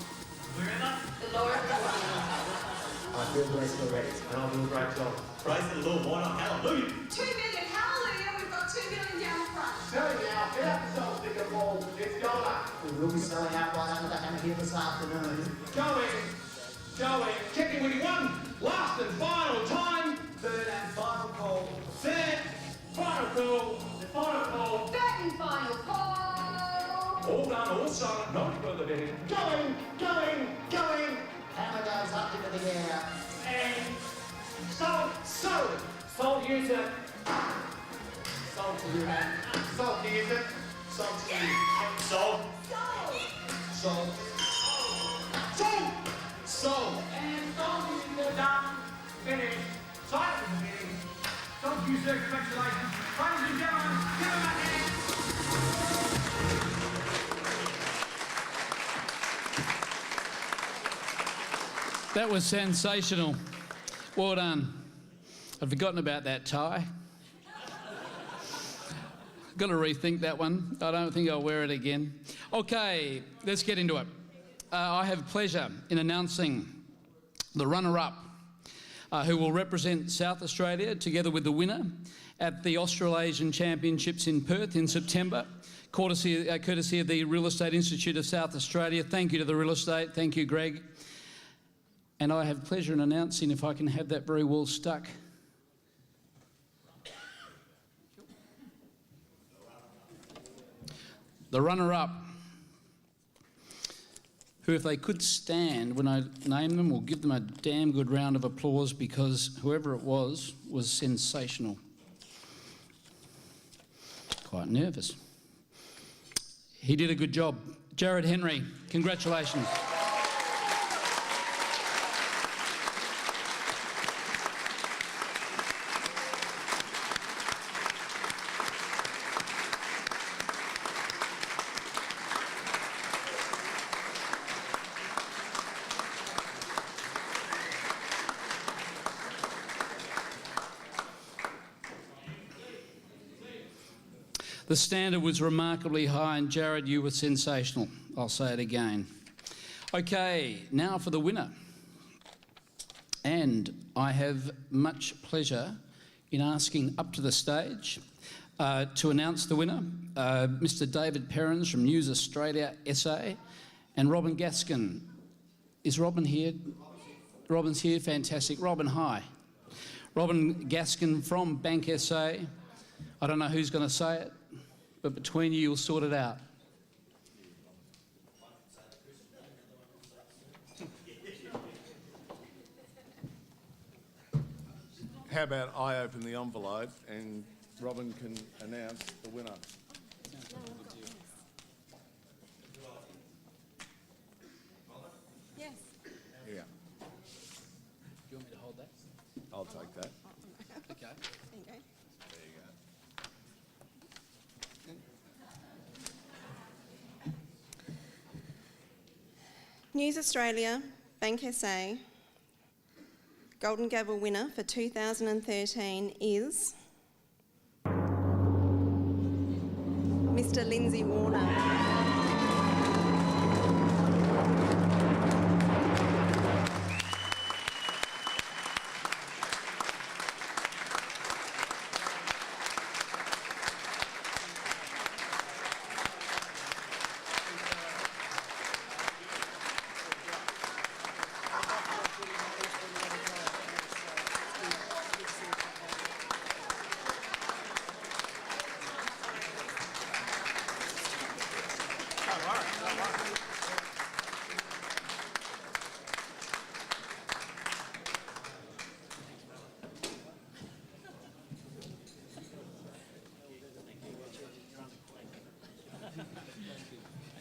wherever. The Lord. I feel blessed already, and I'll do a great job. Praise the Lord, why not? Hallelujah. 2 million, hallelujah, we've got 2 million down the front. Selling out, get out the sell sticker ball. It's Gala. We will be selling out right under the hammer here this afternoon. Going. Checking with you one last and final time. Third and final call. Third, final call. The final call. Third and final call. All done, all silent, not further bidding. Going. Hammer goes up into the air. And Sold user. Sold to you, man. Sold to user. Sold to you. Sold. And sold is done. Finished. Silent in the meeting. Thank you, sir. Congratulations. Ladies and gentlemen, give him a hand. That was sensational. Well done. I'd forgotten about that tie. Got to rethink that one. I don't think I'll wear it again. Okay, let's get into it. I have pleasure in announcing the runner-up who will represent South Australia together with the winner at the Australasian Championships in Perth in September, courtesy of the Real Estate Institute of South Australia. Thank you to the Real Estate. Thank you, Greg. And I have pleasure in announcing, if I can have that very well stuck, the runner-up, who, if they could stand when I name them, we'll give them a damn good round of applause, because whoever it was sensational. Quite nervous. He did a good job. Jared Henry, congratulations. The standard was remarkably high, and Jared, you were sensational. I'll say it again. Okay, now for the winner. And I have much pleasure in asking up to the stage to announce the winner, Mr. David Perrins from News Australia SA, and Robin Gaskin. Is Robin here? Robin's here, fantastic. Robin, hi. Robin Gaskin from Bank SA. I don't know who's going to say it, but between you, you'll sort it out. How about I open the envelope and Robin can announce the winner? Yes. Yeah. Do you want me to hold that? I'll take that. Okay. There you go. There you go. News Australia, Bank SA, Golden Gavel winner for 2013 is Mr. Lindsay Warner.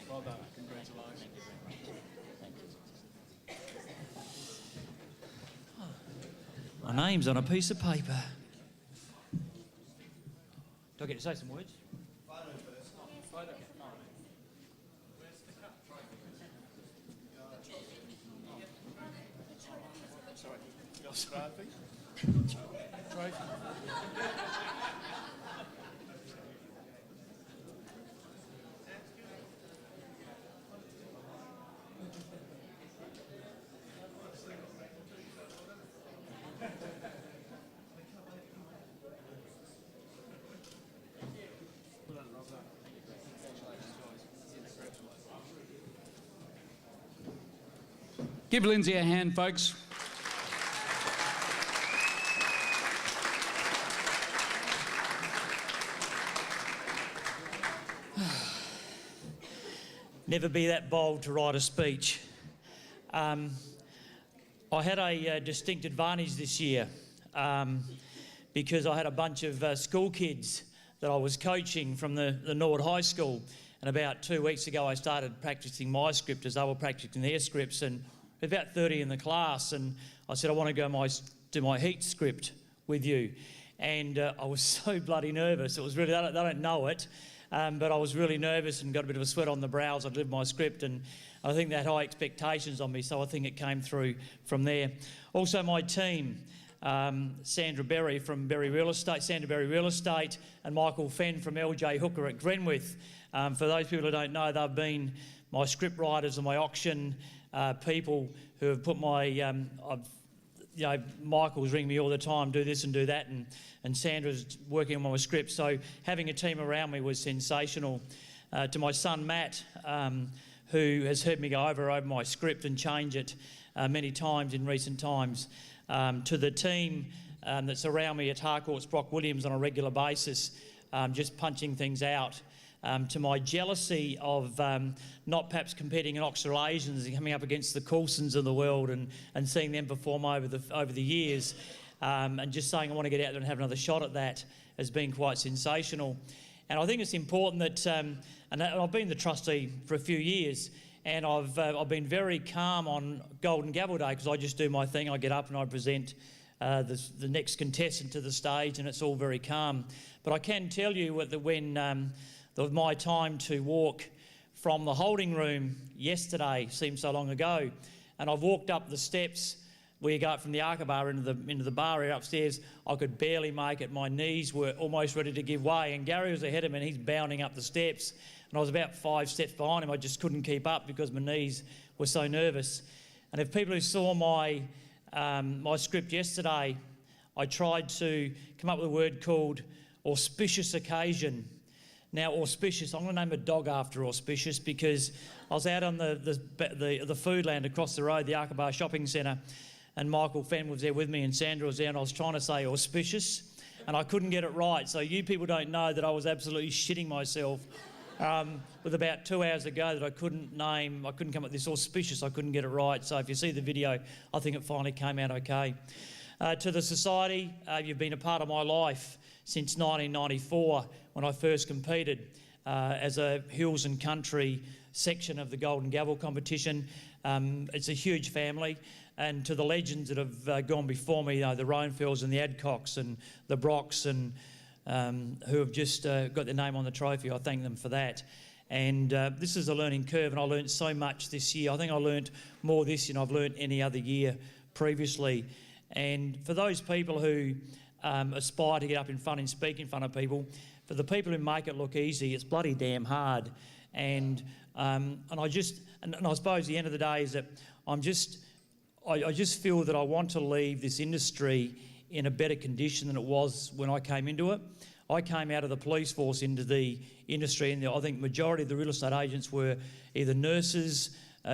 Well done. Congratulations. My name's on a piece of paper. Do I get to say some words? Trophy? Trophy? Give Lindsay a hand, folks. Never be that bold to write a speech. I had a distinct advantage this year because I had a bunch of school kids that I was coaching from the Norwood High School, and about 2 weeks ago I started practising my script as they were practising their scripts, and about 30 in the class, and I said I want to go do my heat script with you, and I was so bloody nervous. It was really, they don't know it, but I was really nervous and got a bit of a sweat on the brows. I'd lived my script, and I think they had high expectations on me, so I think it came through from there. Also my team, Sandra Berry from Sandra Berry Real Estate, and Michael Fenn from LJ Hooker at Grenwith. For those people who don't know, they've been my script writers and my auction people who have put my, Michael's ringing me all the time, do this and do that, and Sandra's working on my script. So having a team around me was sensational. To my son Matt, who has heard me go over my script and change it many times in recent times. To the team that's around me at Harcourt's Brock Williams on a regular basis, just punching things out. To my jealousy of not perhaps competing in Australasians and coming up against the Coulsons of the world and seeing them perform over the years, and just saying I want to get out there and have another shot at that has been quite sensational. And I think it's important that, and I've been the trustee for a few years, and I've been very calm on Golden Gavel Day because I just do my thing. I get up and I present the next contestant to the stage, and it's all very calm. But I can tell you when my time to walk from the holding room yesterday seemed so long ago, and I've walked up the steps where you go up from the Arca bar into the bar area upstairs. I could barely make it. My knees were almost ready to give way, and Gary was ahead of me and he's bounding up the steps, and I was about 5 steps behind him. I just couldn't keep up because my knees were so nervous. And if people who saw my script yesterday, I tried to come up with a word called auspicious occasion. Now, auspicious, I'm going to name a dog after auspicious because I was out on the food land across the road, the Arca Bar Shopping Centre, and Michael Fenn was there with me and Sandra was there, and I was trying to say auspicious and I couldn't get it right. So you people don't know that I was absolutely shitting myself with about 2 hours ago that I couldn't come up with this auspicious, I couldn't get it right. So if you see the video, I think it finally came out okay. To the Society, you've been a part of my life since 1994 when I first competed as a hills and country section of the Golden Gavel competition. It's a huge family, and to the legends that have gone before me, the Roanfells and the Adcocks and the Brocks and who have just got their name on the trophy, I thank them for that. And this is a learning curve, and I learned so much this year. I think I learned more this year than I've learned any other year previously. And for those people who aspire to get up in front and speak in front of people, for the people who make it look easy, it's bloody damn hard. And I suppose the end of the day is that I just feel that I want to leave this industry in a better condition than it was when I came into it. I came out of the police force into the industry, and I think the majority of the real estate agents were either nurses,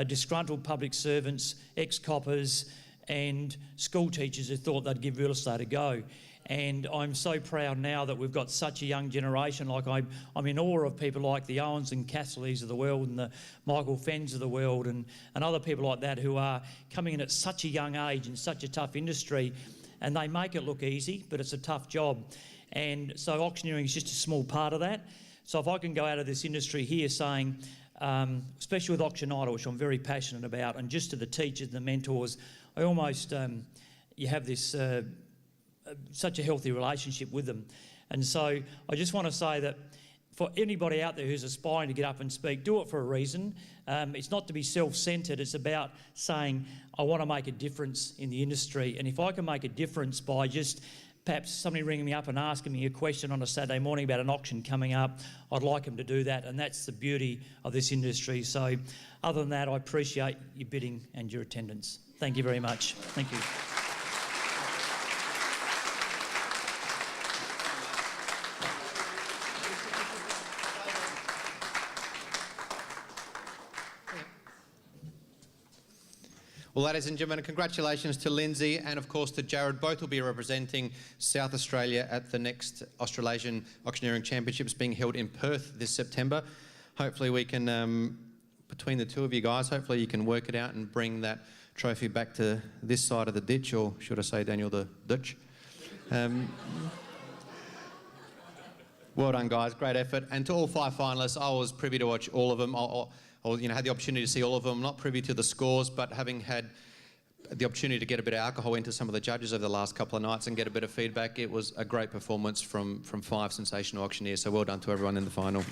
disgruntled public servants, ex-coppers, and school teachers who thought they'd give real estate a go. And I'm so proud now that we've got such a young generation. Like I'm in awe of people like the Owens and Cassleys of the world and the Michael Fenns of the world and other people like that who are coming in at such a young age in such a tough industry, and they make it look easy, but it's a tough job. And so auctioneering is just a small part of that. So if I can go out of this industry here saying, especially with Auction Idol, which I'm very passionate about, and just to the teachers and the mentors, I almost, you have this such a healthy relationship with them. And so I just want to say that for anybody out there who's aspiring to get up and speak, do it for a reason. It's not to be self-centred, it's about saying, I want to make a difference in the industry. And if I can make a difference by just perhaps somebody ringing me up and asking me a question on a Saturday morning about an auction coming up, I'd like them to do that, and that's the beauty of this industry. So other than that, I appreciate your bidding and your attendance. Thank you very much. Thank you. Well, ladies and gentlemen, congratulations to Lindsay and, of course, to Jared. Both will be representing South Australia at the next Australasian Auctioneering Championships being held in Perth this September. Hopefully we can, between the two of you guys, hopefully you can work it out and bring that trophy back to this side of the ditch, or should I say, Daniel, the ditch. Well done, guys. Great effort. And to all 5 finalists, I was privy to watch all of them. I had the opportunity to see all of them. Not privy to the scores, but having had the opportunity to get a bit of alcohol into some of the judges over the last couple of nights and get a bit of feedback, it was a great performance from 5 sensational auctioneers. So well done to everyone in the final.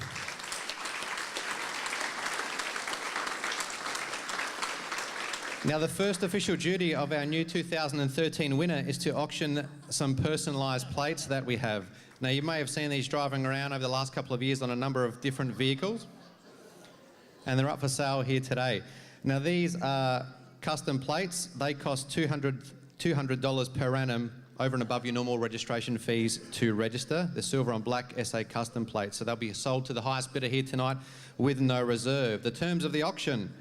Now, the first official duty of our new 2013 winner is to auction some personalised plates that we have. Now, you may have seen these driving around over the last couple of years on a number of different vehicles, and they're up for sale here today. Now, these are custom plates. They cost $200 per annum over and above your normal registration fees to register. The silver on black SA custom plates. So they'll be sold to the highest bidder here tonight with no reserve. The terms of the auction,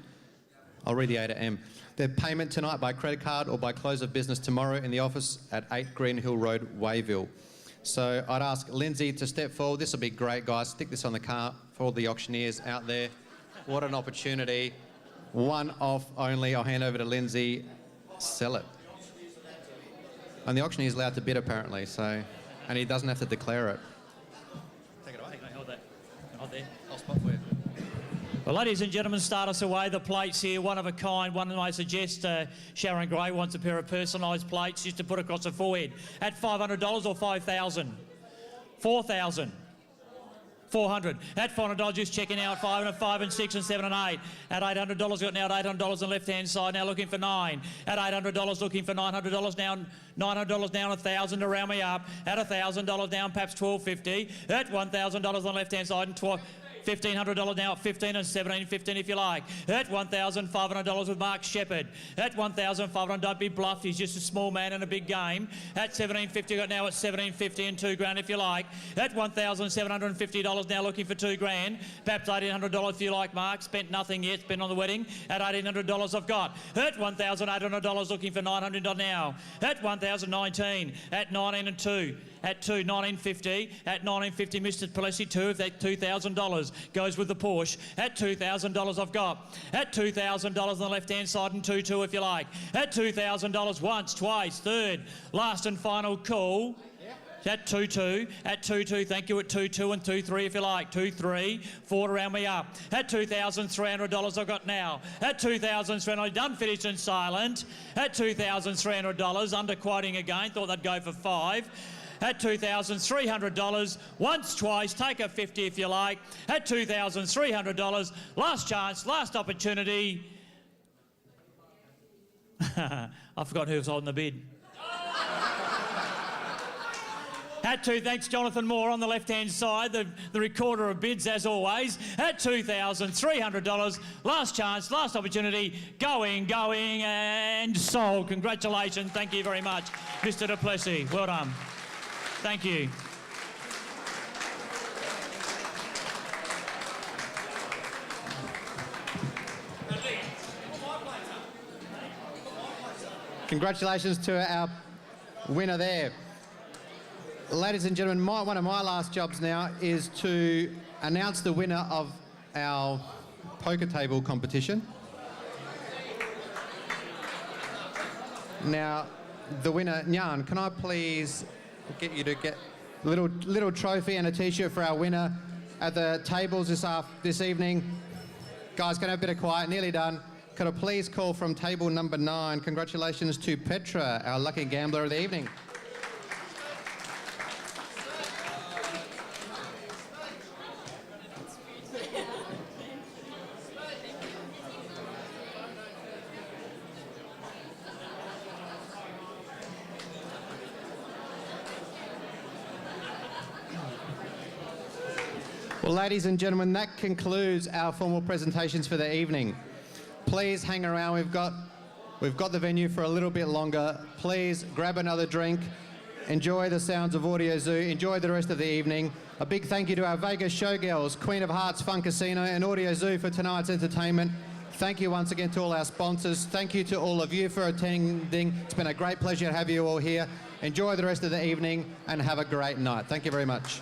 I'll read the A to M. Their payment tonight by credit card or by close of business tomorrow in the office at 8 Green Hill Road, Wayville. So I'd ask Lindsay to step forward. This will be great, guys. Stick this on the car for all the auctioneers out there. What an opportunity. One off only. I'll hand over to Lindsay. Sell it. And the auctioneer is allowed to bid, apparently, so, and he doesn't have to declare it. Take it away. Hold that. Hold there. I'll spot for you. Well, ladies and gentlemen, start us away. The plates here, one of a kind. One I suggest Sharon Gray wants a pair of personalised plates just to put across her forehead. At $500 or $5,000? $4,000. $400. At $400, just checking out 5 and 5 and 6 and 7 and 8. At $800, got now at $800 on the left-hand side, now looking for 9. At $800, looking for $900 now, $900 down, 1,000 to round me up. At $1,000 down, perhaps $1,250. At $1,000 on the left-hand side and $1,500 now at 15 and 17, 15 if you like. At $1,500 with Mark Shepherd. At $1,500, don't be bluffed, he's just a small man in a big game. At $1,750, got now at $1,750 and $2,000 if you like. At $1,750 now looking for $2,000. Perhaps $1,800 if you like, Mark. Spent nothing yet, spent on the wedding. At $1,800 I've got. At $1,800 looking for $900 now. At $1,019. At 19 and 2. At 2, $1,950. At $1,950, Mr. Palesi 2, if that $2,000 goes with the Porsche. At $2,000 I've got. At $2,000 on the left-hand side and 2-2 if you like. At $2,000 once, twice, third, last and final call. At 2-2, at 2-2, thank you, at 2-2 and 2-3 if you like. 2-3, 4 to round me up. At $2,300 I've got now. At $2,300, done, finished and silent. At $2,300, underquoting again, thought they'd go for 5. At $2,300, once, twice, take a 50 if you like. At $2,300, last chance, last opportunity. I forgot who was holding the bid. At 2, thanks Jonathan Moore on the left-hand side, the recorder of bids as always. At $2,300, last chance, last opportunity, going, and sold. Congratulations, thank you very much, Mr. du Plessis. Well done. Thank you. Congratulations to our winner there. Ladies and gentlemen, one of my last jobs now is to announce the winner of our poker table competition. Now, the winner, Nyan, can I please get you to get a little trophy and a T-shirt for our winner at the tables this evening. Guys, can I have a bit of quiet? Nearly done. Could I please call from table number 9? Congratulations to Petra, our lucky gambler of the evening. Well, ladies and gentlemen, that concludes our formal presentations for the evening. Please hang around. We've got the venue for a little bit longer. Please grab another drink. Enjoy the sounds of Audio Zoo. Enjoy the rest of the evening. A big thank you to our Vegas showgirls, Queen of Hearts Fun Casino and Audio Zoo for tonight's entertainment. Thank you once again to all our sponsors. Thank you to all of you for attending. It's been a great pleasure to have you all here. Enjoy the rest of the evening and have a great night. Thank you very much.